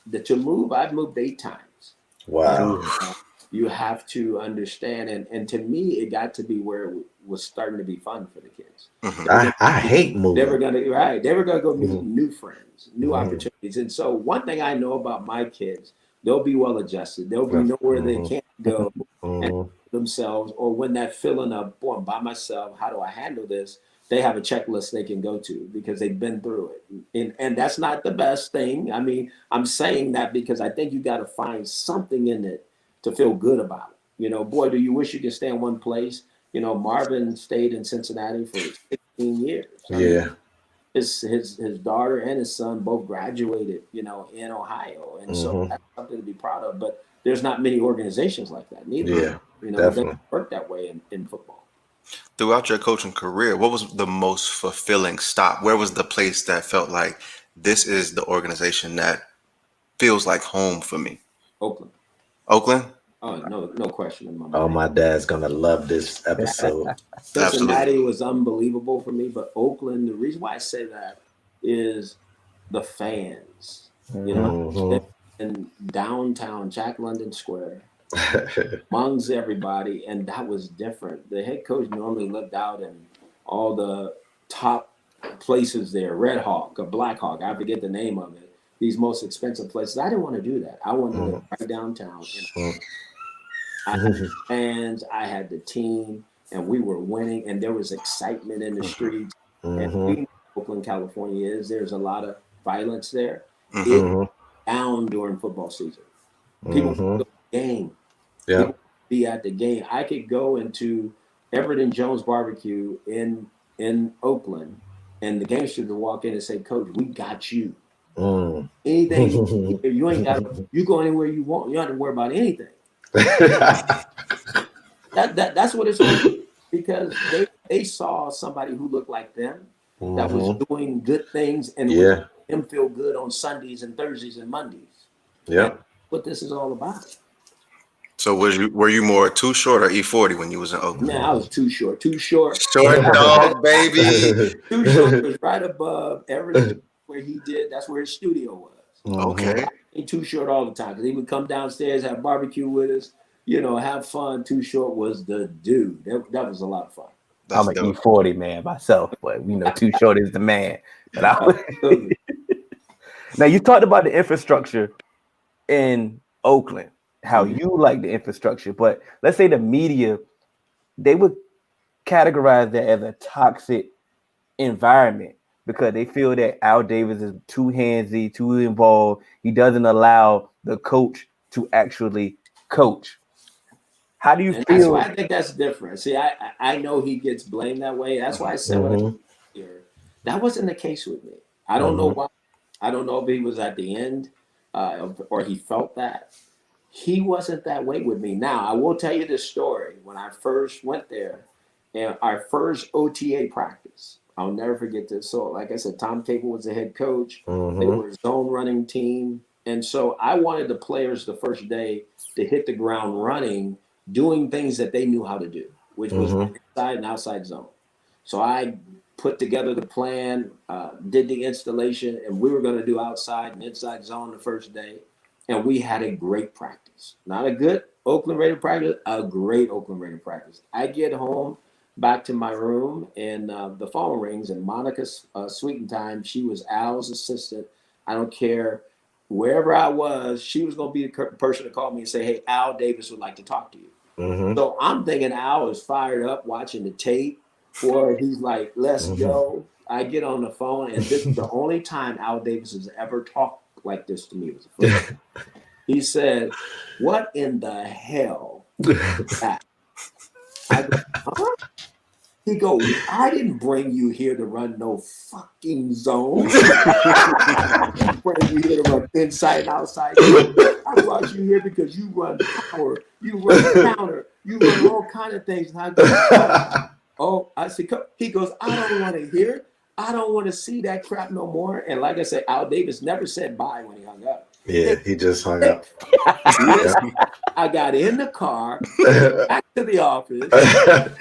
That you move, I've moved 8 times. Wow. You have to understand, and to me, it got to be where it was starting to be fun for the kids. I hate moving. They were gonna go meet new friends, new opportunities. And so one thing I know about my kids, they'll be well adjusted. They'll be nowhere they can't go and themselves, or when that feeling of, boy, I'm by myself, how do I handle this? They have a checklist they can go to because they've been through it. And that's not the best thing. I mean, I'm saying that because I think you got to find something in it to feel good about it. Boy, do you wish you could stay in one place. Marvin stayed in Cincinnati for 16 years. I mean, his daughter and his son both graduated, in Ohio. And so that's something to be proud of. But there's not many organizations like that neither. Yeah, they definitely work that way in football. Throughout your coaching career, what was the most fulfilling stop? Where was the place that felt like this is the organization that feels like home for me? Oakland. Oh, no question in my mind. Oh, my dad's gonna love this episode. Cincinnati was unbelievable for me, but Oakland, the reason why I say that is the fans. In downtown Jack London Square, amongst everybody, and that was different. The head coach normally looked out in all the top places there, Red Hawk or Black Hawk, I forget the name of it, these most expensive places. I didn't want to do that. I wanted to live right downtown. I had the fans, I had the team, and we were winning, and there was excitement in the streets. And Oakland, California there's a lot of violence there. It's down during football season. People go to the game. People be at the game. I could go into Everett and Jones Barbecue in Oakland, and the gangsters would walk in and say, "Coach, we got you. Anything you ain't got, you go anywhere you want. You don't have to worry about anything." That's what it's all, because they saw somebody who looked like them that was doing good things and would them feel good on Sundays and Thursdays and Mondays. Yeah, what this is all about. So were you more Too Short or E40 when you was in Oakland? Man, I was Too Short. Too Short. Short dog, baby. Too Short was right above everything where he did. That's where his studio was. Okay. He Too Short all the time because he would come downstairs, have barbecue with us, have fun. Too Short was the dude. That was a lot of fun. I'm an E40 man myself, but Too Short is the man. But now you talked about the infrastructure in Oakland, how you like the infrastructure, but let's say the media, they would categorize that as a toxic environment because they feel that Al Davis is too handsy, too involved. He doesn't allow the coach to actually coach. How do you feel? I think that's different. See, I know he gets blamed that way. That's why I said that wasn't the case with me. I don't know why. I don't know if he was at the end or he felt that. He wasn't that way with me. Now, I will tell you this story. When I first went there, and our first OTA practice, I'll never forget this. So, like I said, Tom Cable was the head coach. They were a zone running team. And so I wanted the players the first day to hit the ground running, doing things that they knew how to do, which was inside and outside zone. So I put together the plan, did the installation, and we were going to do outside and inside zone the first day. And we had a great practice. Not a good Oakland Raider practice, a great Oakland Raider practice. I get home, back to my room, and the phone rings, and Monica Sweetentime, she was Al's assistant. I don't care. Wherever I was, she was going to be the person to call me and say, "Hey, Al Davis would like to talk to you." So I'm thinking Al is fired up watching the tape. Or he's like, let's go. I get on the phone, and this is the only time Al Davis has ever talked like this to me. It was the first time. He said, "What in the hell is that?" I go, huh? He goes, "I didn't bring you here to run no fucking zone. I didn't bring you here to run inside and outside. I brought you here because you run power, you run counter, you run all kind of things." And I go, oh, I said, he goes, "I don't want to hear it. I don't want to see that crap no more." And like I said, Al Davis never said bye when he hung up. Yeah, he just hung up. I got in the car, back to the office,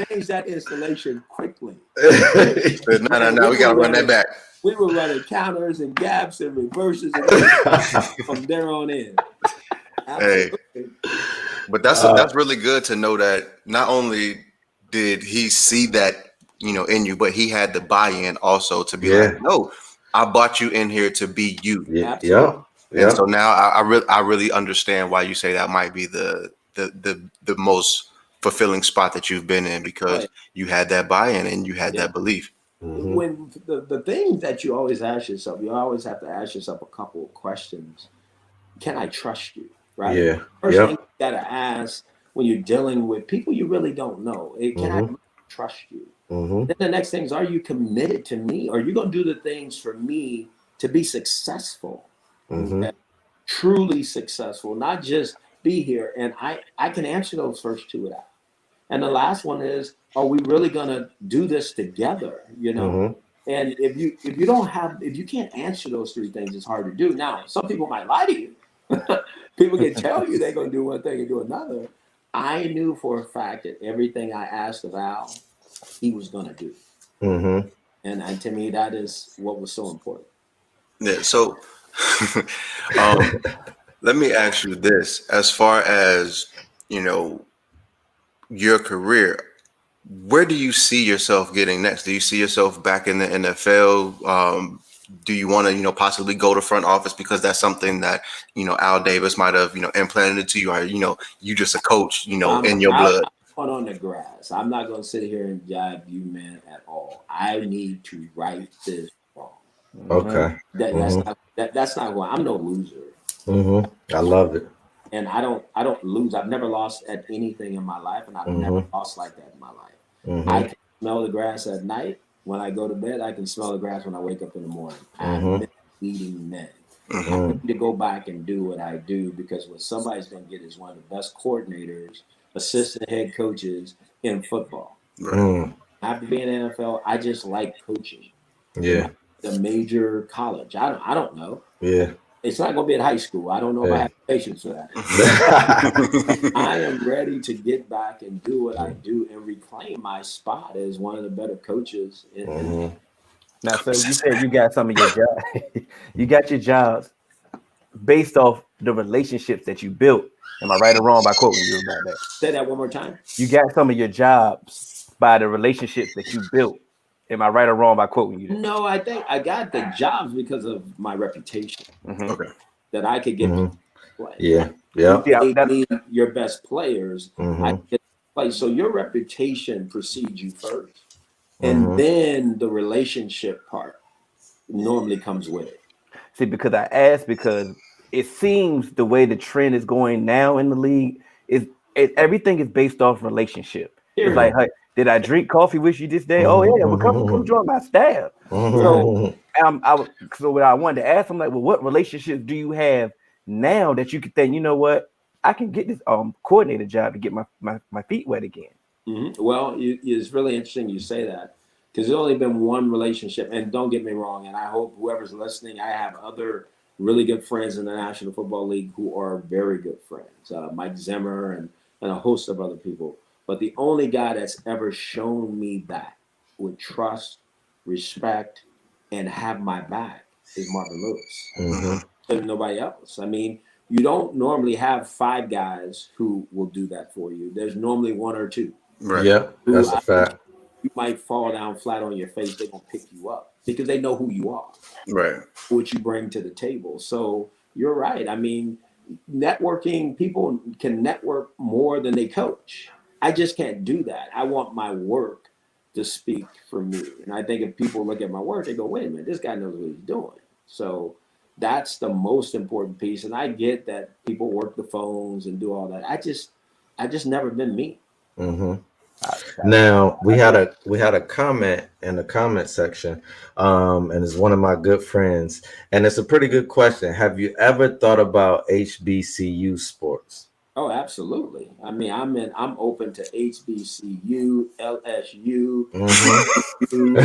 changed that installation quickly. No, we got to run that back. We were running counters and gaps and reverses and from there on in. Absolutely. Hey, but that's really good to know that not only did he see that, in you, but he had the buy-in also to be like, no, I brought you in here to be you. Yeah. And so now I really understand why you say that might be the most fulfilling spot that you've been in, because you had that buy-in and you had that belief. Mm-hmm. When the things that you always ask yourself, you always have to ask yourself a couple of questions. Can I trust you? Right? Yeah. First thing you gotta ask when you're dealing with people you really don't know, can I trust you? Then the next thing is, are you committed to me? Are you gonna do the things for me to be successful? Okay? Truly successful, not just be here. And I can answer those first two without. And the last one is, are we really gonna do this together? And if you can't answer those three things, it's hard to do. Now, some people might lie to you. People can tell you they're gonna do one thing and do another. I knew for a fact that everything I asked of Al, he was gonna do. And to me, that is what was so important. Yeah. So let me ask you this: as far as your career, where do you see yourself getting next? Do you see yourself back in the NFL? Do you want to, possibly go to front office, because that's something that, Al Davis might have, implanted into you, or, you just a coach, in your blood? I'm on the grass. I'm not going to sit here and jibe you, man, at all. I need to right this wrong. Okay. That's not who I'm no loser. I love it. And I don't lose. I've never lost at anything in my life, and I've never lost like that in my life. I can smell the grass at night. When I go to bed, I can smell the grass when I wake up in the morning. I've been leading men. I need to go back and do what I do, because what somebody's going to get is one of the best coordinators, assistant head coaches in football. After being in the NFL, I just like coaching. Yeah. The major college. I don't know. Yeah. It's not going to be at high school. I don't know if I have patience for that. I am ready to get back and do what I do and reclaim my spot as one of the better coaches. Now, so you said you got some of your jobs. You got your jobs based off the relationships that you built. Am I right or wrong by quoting you about that? Say that one more time. You got some of your jobs by the relationships that you built. Am I right or wrong by quoting you? No, I think I got the jobs because of my reputation. Okay. That I could get play. Yeah. They need your best players. I get play. So your reputation precedes you first. And then the relationship part normally comes with it. See, because I asked, because it seems the way the trend is going now in the league is everything is based off relationship. It's like, hey, did I drink coffee with you this day? Oh yeah, well come join my staff. So what I wanted to ask, I'm like, well, what relationships do you have now that you could think, you know what, I can get this coordinator job to get my feet wet again? Well, it's really interesting you say that, because there's only been one relationship, and don't get me wrong, and I hope whoever's listening, I have other really good friends in the National Football League who are very good friends, Mike Zimmer and a host of other people. But the only guy that's ever shown me that with trust, respect, and have my back is Marvin Lewis. And nobody else. I mean, you don't normally have 5 guys who will do that for you. There's normally 1 or 2. Right. Yeah, that's a fact. You might fall down flat on your face. They're going to pick you up because they know who you are. Right. What you bring to the table. So you're right. I mean, networking, people can network more than they coach. I just can't do that. I want my work to speak for me. And I think if people look at my work, they go, wait a minute, this guy knows what he's doing. So that's the most important piece. And I get that people work the phones and do all that. I just never been me. Mm-hmm. Now we had a comment in the comment section, and it's one of my good friends, and it's a pretty good question. Have you ever thought about HBCU sports? Oh, absolutely. I mean, I'm open to HBCU, LSU. Mm-hmm.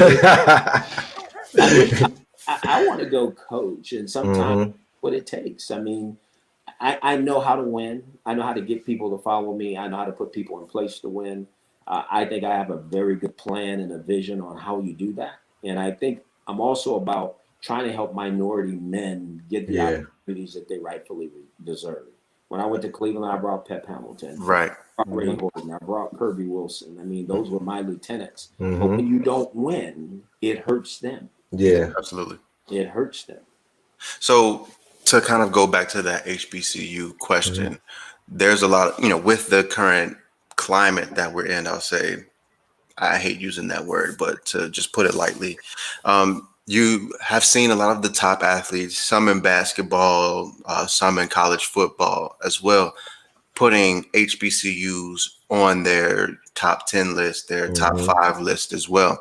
I want to go coach, and sometimes what it takes. I mean, I know how to win. I know how to get people to follow me. I know how to put people in place to win. I think I have a very good plan and a vision on how you do that. And I think I'm also about trying to help minority men get the opportunities that they rightfully deserve. When I went to Cleveland, I brought Pep Hamilton. Right. I brought Ray Horton. I brought Kirby Wilson. I mean, those were my lieutenants. Mm-hmm. But when you don't win, it hurts them. Yeah, Absolutely. It hurts them. So to kind of go back to that HBCU question, there's a lot of, with the current climate that we're in, I'll say, I hate using that word, but to just put it lightly, you have seen a lot of the top athletes, some in basketball, some in college football as well, putting HBCUs on their top 10 list, their top 5 list as well.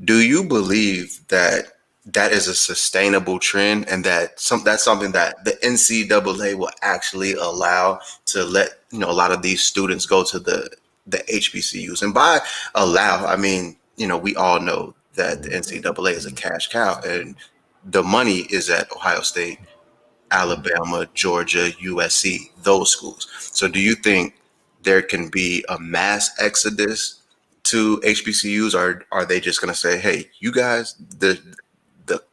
Do you believe that is a sustainable trend, and that's something that the NCAA will actually allow to let a lot of these students go to the HBCUs? And by allow, I mean, we all know that the NCAA is a cash cow, and the money is at Ohio State, Alabama, Georgia, USC, those schools. So do you think there can be a mass exodus to HBCUs, or are they just going to say, hey, you guys, the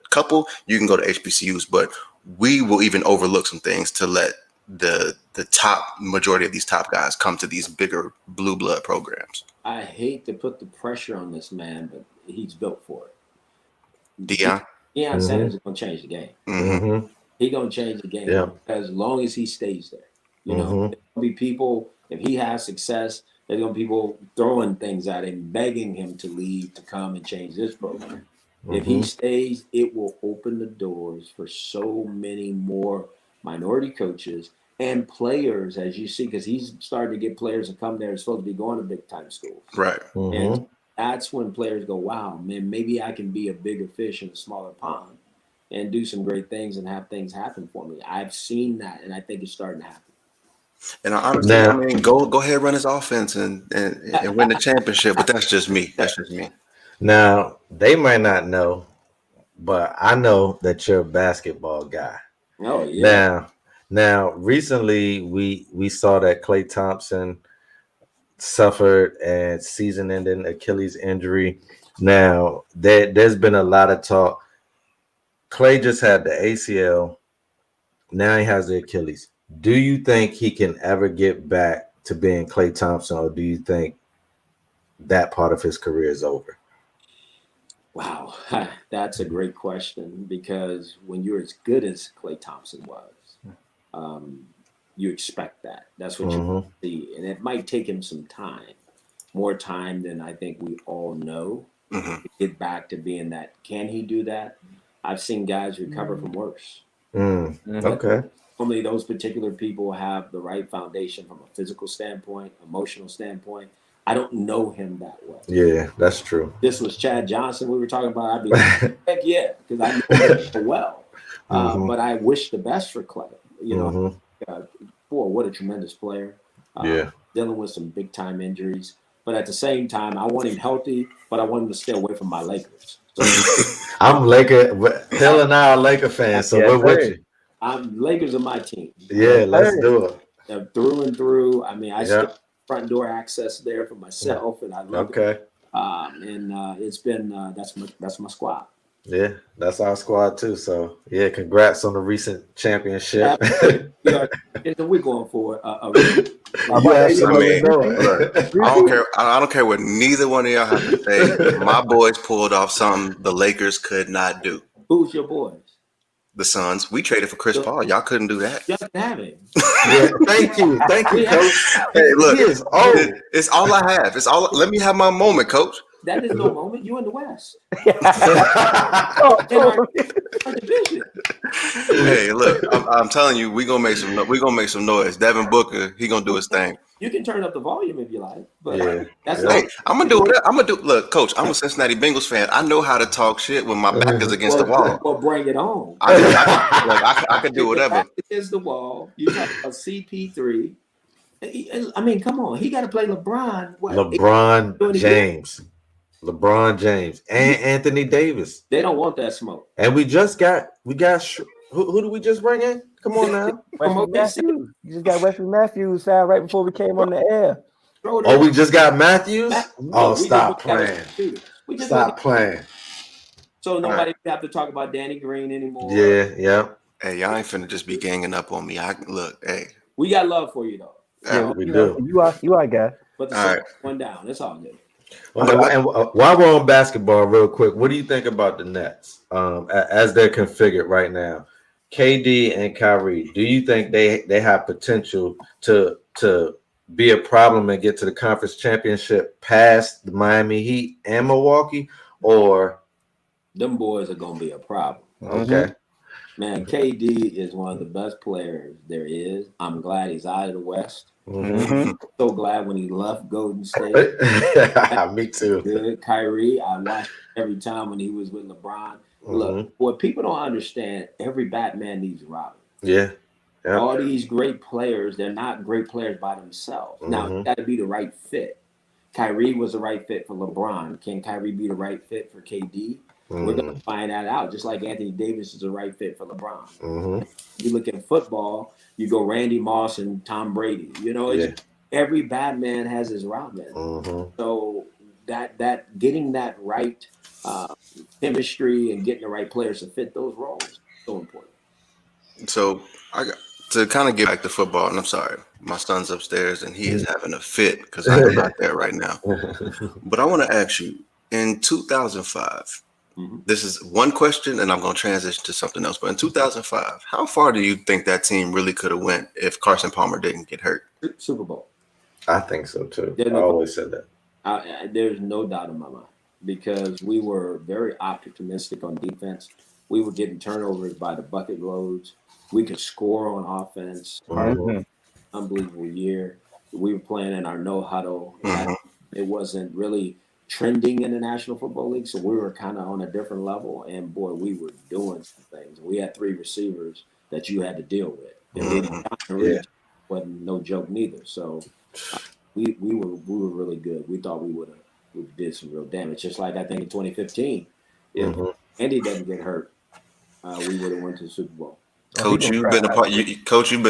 couple, you can go to HBCUs, but we will even overlook some things to let the top majority of these top guys come to these bigger blue blood programs? I hate to put the pressure on this man, but he's built for it. Deion Sanders is going to change the game. Mm-hmm. He's going to change the game as long as he stays there. There's going to be people, if he has success, there's going to be people throwing things at him, begging him to leave, to come and change this program. If he stays, it will open the doors for so many more minority coaches and players, as you see, because he's starting to get players to come there and supposed to be going to big time schools. Right. And that's when players go, wow, man, maybe I can be a bigger fish in a smaller pond and do some great things and have things happen for me. I've seen that, and I think it's starting to happen. And I mean, go ahead, run his offense and win the championship, but that's just me. That's just me. Now, they might not know, but I know that you're a basketball guy. Oh, yeah. Now, recently we saw that Klay Thompson suffered a season-ending Achilles injury. Now, there's been a lot of talk. Klay just had the ACL. Now he has the Achilles. Do you think he can ever get back to being Klay Thompson, or do you think that part of his career is over? Wow, that's a great question, because when you're as good as Klay Thompson was, you expect that. That's what you see. And it might take him some time, more time than I think we all know, to get back to being that. Can he do that? I've seen guys recover from worse. Okay. Only those particular people have the right foundation from a physical standpoint, emotional standpoint. I don't know him that well. Yeah, that's true. This was Chad Johnson we were talking about. I'd be like, heck yeah, because I know him so well. But I wish the best for Klay. What a tremendous player. Dealing with some big time injuries. But at the same time, I want him healthy, but I want him to stay away from my Lakers. So, I'm Laker. Hill and I are Laker fans, so we're with you. Lakers are my team. Yeah, let's do it. Through and through. I mean, I still front door access there for myself, and I love it. It's been that's my squad. Yeah, that's our squad too. So yeah, congrats on the recent championship. We're going for I don't care what neither one of y'all have to say. My boys pulled off something the Lakers could not do. Who's your boys? The Suns. We traded for Chris Paul. Y'all couldn't do that. Just have him. Thank you, Coach. Hey, look, he is old. It's all I have. Let me have my moment, Coach. That is no moment. You in the West. Oh, In our division. Hey, look, I'm telling you, we gonna make some noise. Devin Booker, he gonna do his thing. You can turn up the volume if you like, but Yeah. that's Hey, not. I'm gonna do it. I'm gonna do. Look, Coach, I'm a Cincinnati Bengals fan. I know how to talk shit when my back is against the wall. Well, bring it on. I could do If the whatever. back is the wall. You talk about CP3. I mean, come on. He got to play LeBron. LeBron James. LeBron James and Anthony Davis. They don't want that smoke. And we got who did we just bring in? Come on now. Wesley Matthews. You just got Wesley Matthews signed right before we came on the air. Oh, we just got Matthews? No, Stop playing. Stop playing. So nobody have to talk about Danny Green anymore. Yeah. Hey, y'all ain't finna just be ganging up on me. Hey. We got love for you though. Yeah, we do. You are a guy. But the one down. That's all good. And while we're on basketball, real quick, what do you think about the Nets as they're configured right now? KD and Kyrie, do you think they have potential to be a problem and get to the conference championship past the Miami Heat and Milwaukee, or them boys are gonna be a problem? Okay. Man, KD is one of the best players there is. I'm glad he's out of the West. Mm-hmm. So glad when he left Golden State. Me too. Good. Kyrie, I watched every time when he was with LeBron. Look, what people don't understand, every Batman needs a Robin. Yeah. All these great players, they're not great players by themselves. Now, it's got to be the right fit. Kyrie was the right fit for LeBron. Can Kyrie be the right fit for KD? We're going to find that out, just like Anthony Davis is the right fit for LeBron. You look at football, you go Randy Moss and Tom Brady. You know, every Batman has his Robin. So that getting that right chemistry and getting the right players to fit those roles is so important. So to kind of get back to football, and I'm sorry, my son's upstairs and he is having a fit because I'm not there right now. But I want to ask you, in 2005, this is one question, and I'm going to transition to something else. But in 2005, how far do you think that team really could have went if Carson Palmer didn't get hurt? Super Bowl. I think so too. I always said that. There's no doubt in my mind because we were very optimistic on defense. We were getting turnovers by the bucket loads. We could score on offense. Unbelievable year. We were playing in our no huddle. It wasn't really trending in the National Football League, so we were kind of on a different level. And boy, we were doing some things. We had 3 receivers that you had to deal with. And wasn't no joke neither. So we were really good. We thought we did some real damage. Just like I think in 2015, if Andy doesn't get hurt, we would have went to the Super Bowl. Coach, you've been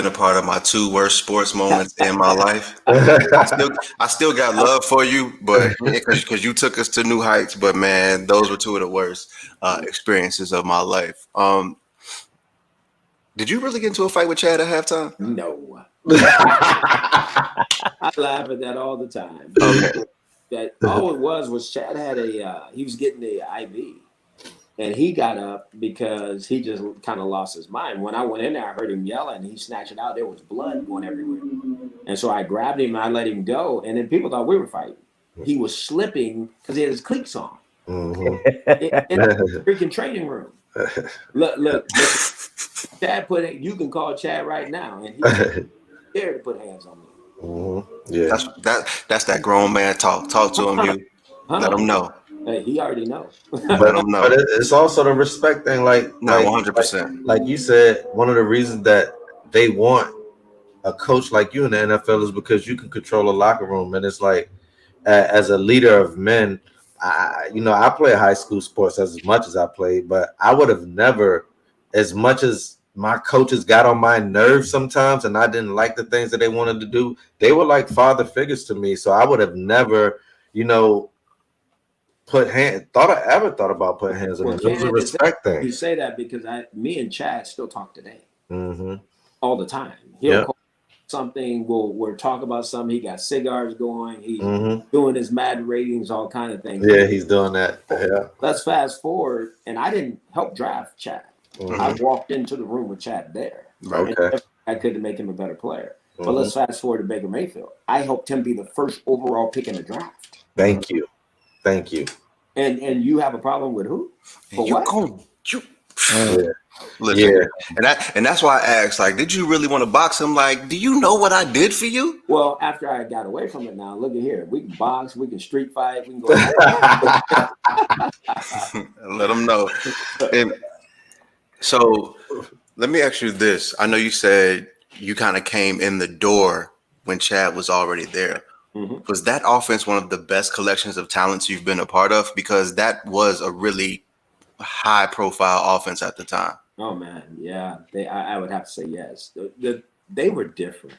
a part of my 2 worst sports moments in my life. I still got love for you, but because you took us to new heights. But man, those were 2 of the worst experiences of my life. Did you really get into a fight with Chad at halftime? No. I laugh at that all the time. Okay. That all it was Chad had he was getting the IV. And he got up because he just kind of lost his mind. When I went in there, I heard him yelling, and he snatched it out. There was blood going everywhere. And so I grabbed him, and I let him go. And then people thought we were fighting. He was slipping because he had his cleats on in the freaking training room. Look, Chad you can call Chad right now, and he's scared to put hands on me. Yeah, that's that grown man talk. Talk to him, let him know. Hey, he already knows. Let him know. But it's also the respect thing. 100%. Like you said, one of the reasons that they want a coach like you in the NFL is because you can control a locker room. And it's like, as a leader of men, I play high school sports as much as I played, but I would have never, as much as my coaches got on my nerves sometimes and I didn't like the things that they wanted to do, they were like father figures to me. So I would have never, thought about putting hands on them. It was a respect thing. You say that because me and Chad still talk today, all the time. He'll call something. We'll talk about something. He got cigars going. He's doing his mad ratings, all kind of things. Yeah, he's doing that. Yeah. Let's fast forward, and I didn't help draft Chad. I walked into the room with Chad there. Okay. I couldn't make him a better player. But let's fast forward to Baker Mayfield. I helped him be the first overall pick in the draft. Thank you. Thank you. And you have a problem with who? For You what? Listen, Yeah. and that's why I asked, like, did you really want to box him? Like, do you know what I did for you? Well, after I got away from it now, look at here. We can box, we can street fight, we can go. Let him know. And so let me ask you this. I know you said you kind of came in the door when Chad was already there. Mhm. Was that offense one of the best collections of talents you've been a part of? Because that was a really high profile offense at the time. Oh man, yeah. I would have to say yes. They were different.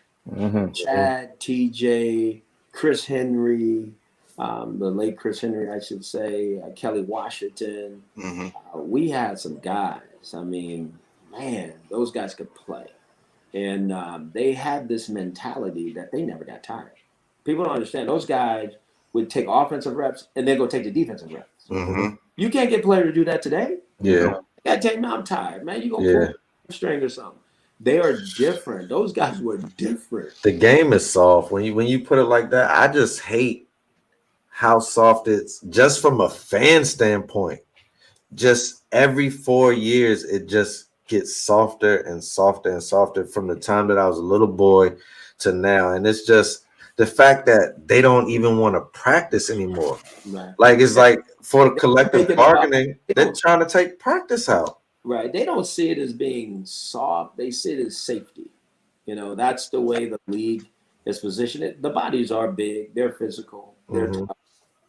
Chad, TJ, Chris Henry, the late Chris Henry, I should say, Kelly Washington. We had some guys. I mean, man, those guys could play. And they had this mentality that they never got tired. People don't understand. Those guys would take offensive reps and then go take the defensive reps. You can't get players to do that today. Yeah. You gotta take me, I'm tired, man. You gonna pull a string or something. They are different. Those guys were different. The game is soft. When you put it like that, I just hate how soft it's just from a fan standpoint. Just every 4 years, it just gets softer and softer and softer from the time that I was a little boy to now. And it's just the fact that they don't even want to practice anymore. Right. Like it's like for the collective thinking bargaining, about- they're trying to take practice out. Right. They don't see it as being soft. They see it as safety. You know, that's the way the league is positioned. The bodies are big. They're physical. They're tough.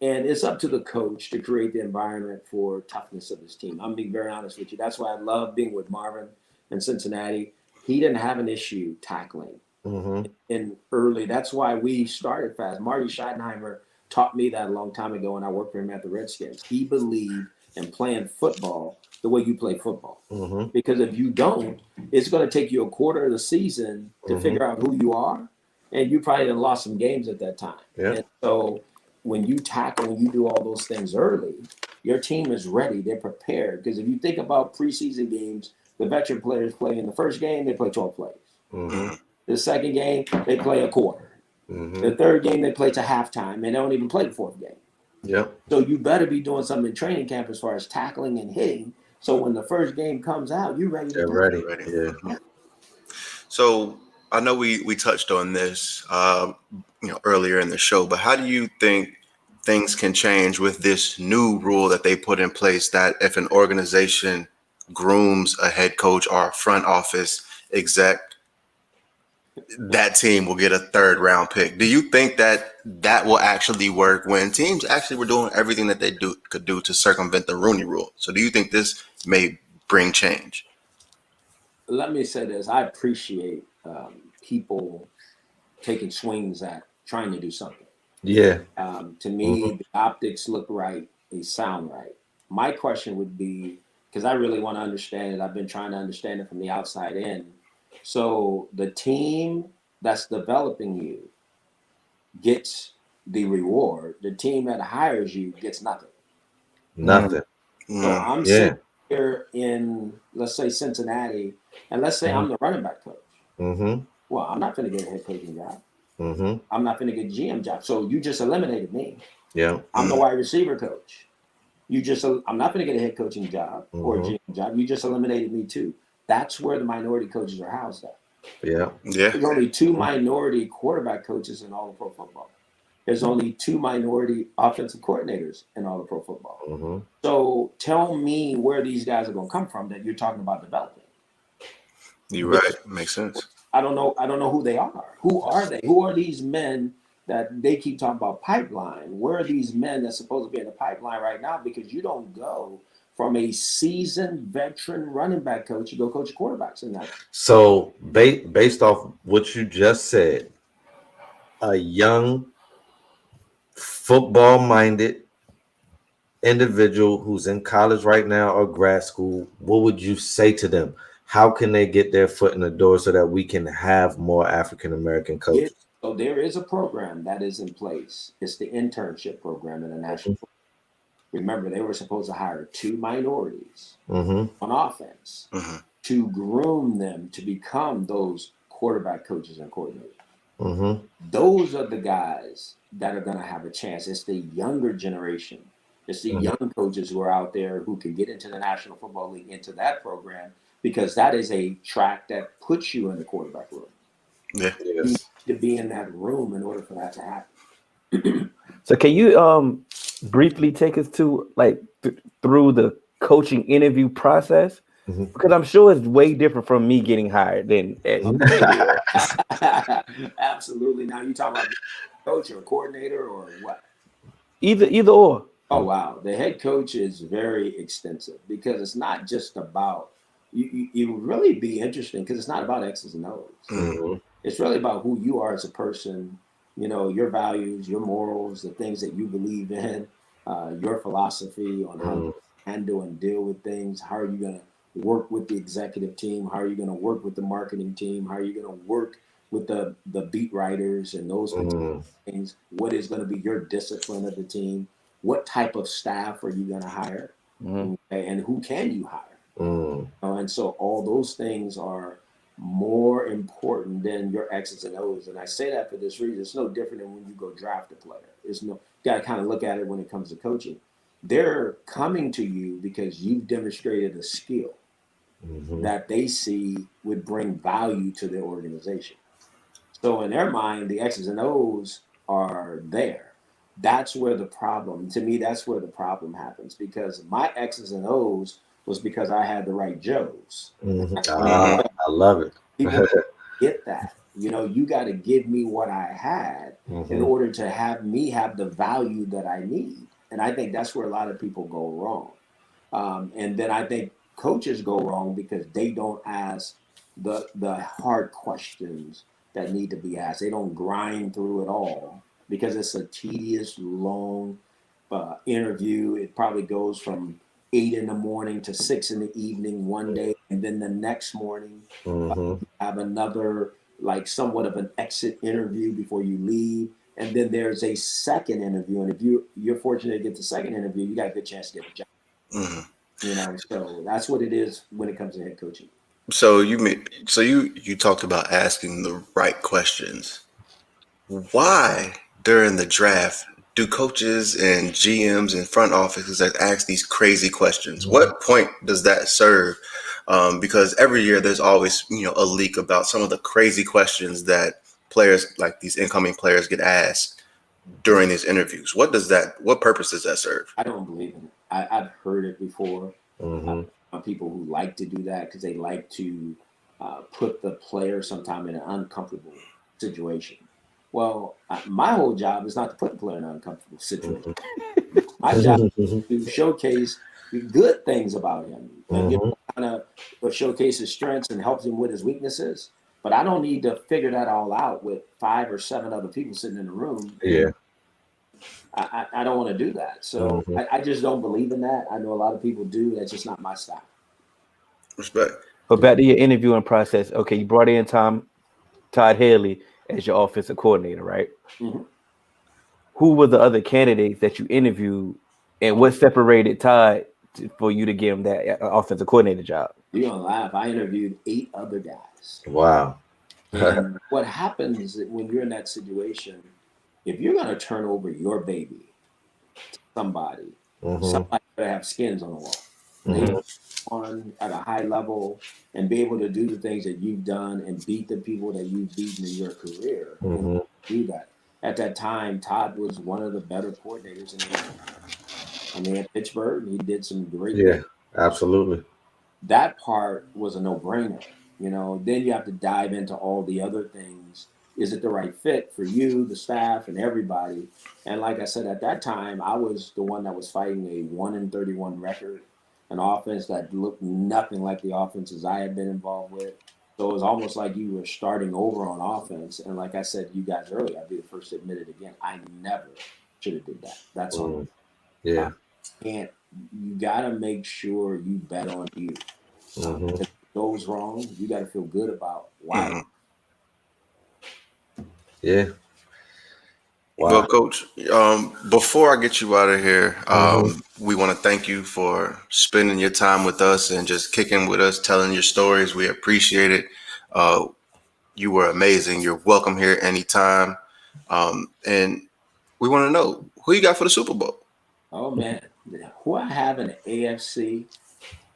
And it's up to the coach to create the environment for toughness of his team. I'm being very honest with you. That's why I love being with Marvin in Cincinnati. He didn't have an issue tackling. And early, that's why we started fast. Marty Schottenheimer taught me that a long time ago when I worked for him at the Redskins. He believed in playing football the way you play football. Because if you don't, it's going to take you a quarter of the season to figure out who you are. And you probably have lost some games at that time. And so when you tackle and you do all those things early, your team is ready. They're prepared. Because if you think about preseason games, the veteran players play in the first game, they play 12 plays. The second game, they play a quarter. The third game, they play to halftime, and they don't even play the fourth game. So you better be doing something in training camp as far as tackling and hitting. So when the first game comes out, you're ready. They're ready. Yeah. So I know we touched on this, earlier in the show, but how do you think things can change with this new rule that they put in place that if an organization grooms a head coach or a front office exec, that team will get a third round pick? Do you think that will actually work when teams actually were doing everything that they could do to circumvent the Rooney Rule? So do you think this may bring change? Let me say this. I appreciate people taking swings at trying to do something. To me, the optics look right. They sound right. My question would be, because I really want to understand it. I've been trying to understand it from the outside in. So the team that's developing you gets the reward. The team that hires you gets nothing. Nothing. So I'm sitting here in, let's say, Cincinnati, and let's say I'm the running back coach. Well, I'm not going to get a head coaching job. I'm not going to get a GM job. So you just eliminated me. I'm the wide receiver coach. I'm not going to get a head coaching job or a GM job. You just eliminated me too. That's where the minority coaches are housed at. There's only 2 minority quarterback coaches in all of pro football. There's only 2 minority offensive coordinators in all of pro football. So tell me where these guys are going to come from that you're talking about developing. You're right. Makes sense. I don't know who they are. Who are they? Who are these men that they keep talking about pipeline? Where are these men that's supposed to be in the pipeline right now? Because you don't go from a seasoned veteran running back coach, you go coach quarterbacks in that. So based off what you just said, a young football-minded individual who's in college right now or grad school, what would you say to them? How can they get their foot in the door so that we can have more African-American coaches? So there is a program that is in place. It's the internship program in the national football. Remember, they were supposed to hire 2 minorities on offense to groom them to become those quarterback coaches and coordinators. Those are the guys that are going to have a chance. It's the younger generation. It's the young coaches who are out there who can get into the National Football League, into that program, because that is a track that puts you in the quarterback room. Yeah. You need to be in that room in order for that to happen. So can you briefly take us to through the coaching interview process? Because I'm sure it's way different from me getting hired than Absolutely. Now you talking about coach or coordinator or what? Either or. Oh wow, the head coach is very extensive because it's not just about you really be interesting because it's not about X's and O's. It's really about who you are as a person, your values, your morals, the things that you believe in, your philosophy on how to handle and deal with things. How are you going to work with the executive team? How are you going to work with the marketing team? How are you going to work with the beat writers and those things? What is going to be your discipline of the team? What type of staff are you going to hire? Okay, and who can you hire? And so all those things are more important than your X's and O's. And I say that for this reason. It's no different than when you go draft a player. You got to kind of look at it when it comes to coaching. They're coming to you because you've demonstrated a skill that they see would bring value to their organization. So in their mind, the X's and O's are there. That's where the problem, to me, that's where the problem happens, because my X's and O's was because I had the right Joes. I love it. People get that. You got to give me what I had in order to have me have the value that I need. And I think that's where a lot of people go wrong. And then I think coaches go wrong because they don't ask the hard questions that need to be asked. They don't grind through it all because it's a tedious, long interview. It probably goes from 8 a.m. to 6 p.m. one day, and then the next morning have another somewhat of an exit interview before you leave, and then there's a second interview. And if you're fortunate to get the second interview, you got a good chance to get a job. So that's what it is when it comes to head coaching. So you talked about asking the right questions. Why during the draft do coaches and GMs and front offices ask these crazy questions? What point does that serve? Because every year there's always, a leak about some of the crazy questions that players, like these incoming players, get asked during these interviews. What purpose does that serve? I don't believe in it. I've heard it before. People who like to do that because they like to put the player sometime in an uncomfortable situation. Well, my whole job is not to put the player in an uncomfortable situation. My job is to showcase the good things about him and kind of showcase his strengths and help him with his weaknesses. But I don't need to figure that all out with 5 or 7 other people sitting in the room. Yeah. I don't want to do that. So I just don't believe in that. I know a lot of people do. That's just not my style. Respect. But back to your interviewing process. Okay, you brought in Todd Haley as your offensive coordinator, right? Who were the other candidates that you interviewed, and what separated Todd for you to give him that offensive coordinator job? You're gonna laugh. I interviewed 8 other guys. Wow. And what happens when you're in that situation, if you're gonna turn over your baby to somebody that have skins on the wall, they on at a high level and be able to do the things that you've done and beat the people that you've beaten in your career. Do that. At that time, Todd was one of the better coordinators in the league. I mean, at Pittsburgh, he did some great things. Absolutely. That part was a no-brainer. Then you have to dive into all the other things. Is it the right fit for you, the staff, and everybody? And like I said, at that time, I was the one that was fighting a 1-31 record, an offense that looked nothing like the offenses I had been involved with. So it was almost like you were starting over on offense. And like I said to you guys earlier, I'd be the first to admit it again. I never should have did that. That's all. Yeah. You got to make sure you bet on you. If it goes wrong, you got to feel good about why. Yeah. Wow. Well, Coach, before I get you out of here, we want to thank you for spending your time with us and just kicking with us, telling your stories. We appreciate it. You were amazing. You're welcome here anytime. And we want to know who you got for the Super Bowl. Oh man, who I have in the AFC?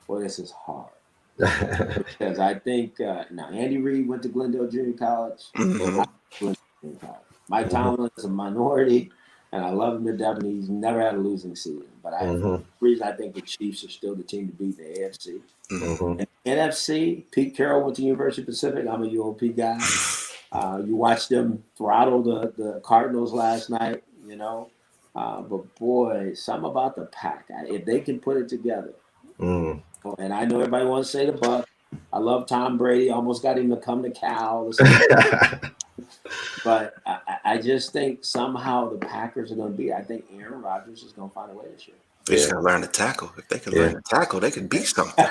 Well, this is hard because I think now Andy Reid went to Glendale Junior College. Mhm. Mike Tomlin is a minority, and I love him to death, and he's never had a losing season. But the reason I think the Chiefs are still the team to beat in the AFC. And NFC, Pete Carroll went to University of Pacific. I'm a UOP guy. You watched them throttle the Cardinals last night, you know. But boy, something about the pack. If they can put it together. And I know everybody wants to say the Bucs. I love Tom Brady. Almost got him to come to Cal. But I just think somehow the Packers are going to beat. I think Aaron Rodgers is going to find a way this year. They just got to learn to tackle. If they can learn to tackle, they can beat something.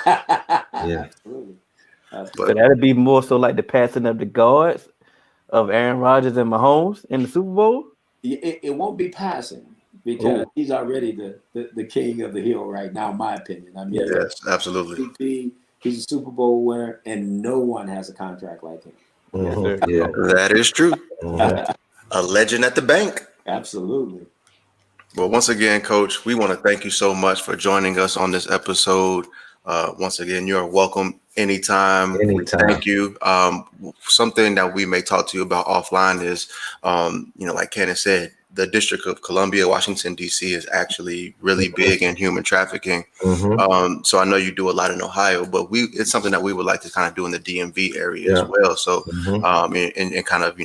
Absolutely. So that'd be more so like the passing of the guards of Aaron Rodgers and Mahomes in the Super Bowl? It won't be passing because he's already the king of the hill right now, in my opinion. I mean, yes, absolutely. He's a Super Bowl winner, and no one has a contract like him. That is true. A legend at the bank. Absolutely. Well, once again, Coach, we want to thank you so much for joining us on this episode. Once again, you're welcome anytime. Thank you. Something that we may talk to you about offline is, like Kenneth said, the District of Columbia, Washington, D.C. is actually really big in human trafficking. So I know you do a lot in Ohio, but it's something that we would like to kind of do in the DMV area as well. So, and kind of,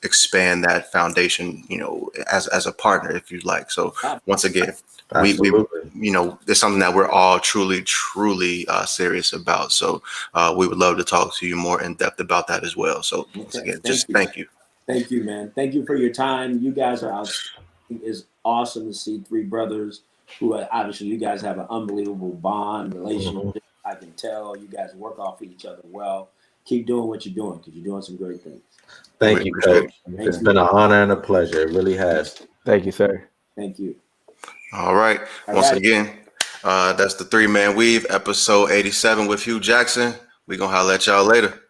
expand that foundation, as a partner, if you'd like. So once again, we it's something that we're all truly serious about. So we would love to talk to you more in depth about that as well. So once again, thank you. Thank you, man. Thank you for your time. You guys are outstanding. It's awesome to see three brothers who obviously you guys have an unbelievable bond, relationship. I can tell you guys work off of each other well. Keep doing what you're doing because you're doing some great things. Thank you, Coach. It's been an honor and a pleasure. It really has. Thank you, sir. Thank you. All right. Once again, that's the 3-Man Weave, episode 87 with Hue Jackson. We're going to holler at y'all later.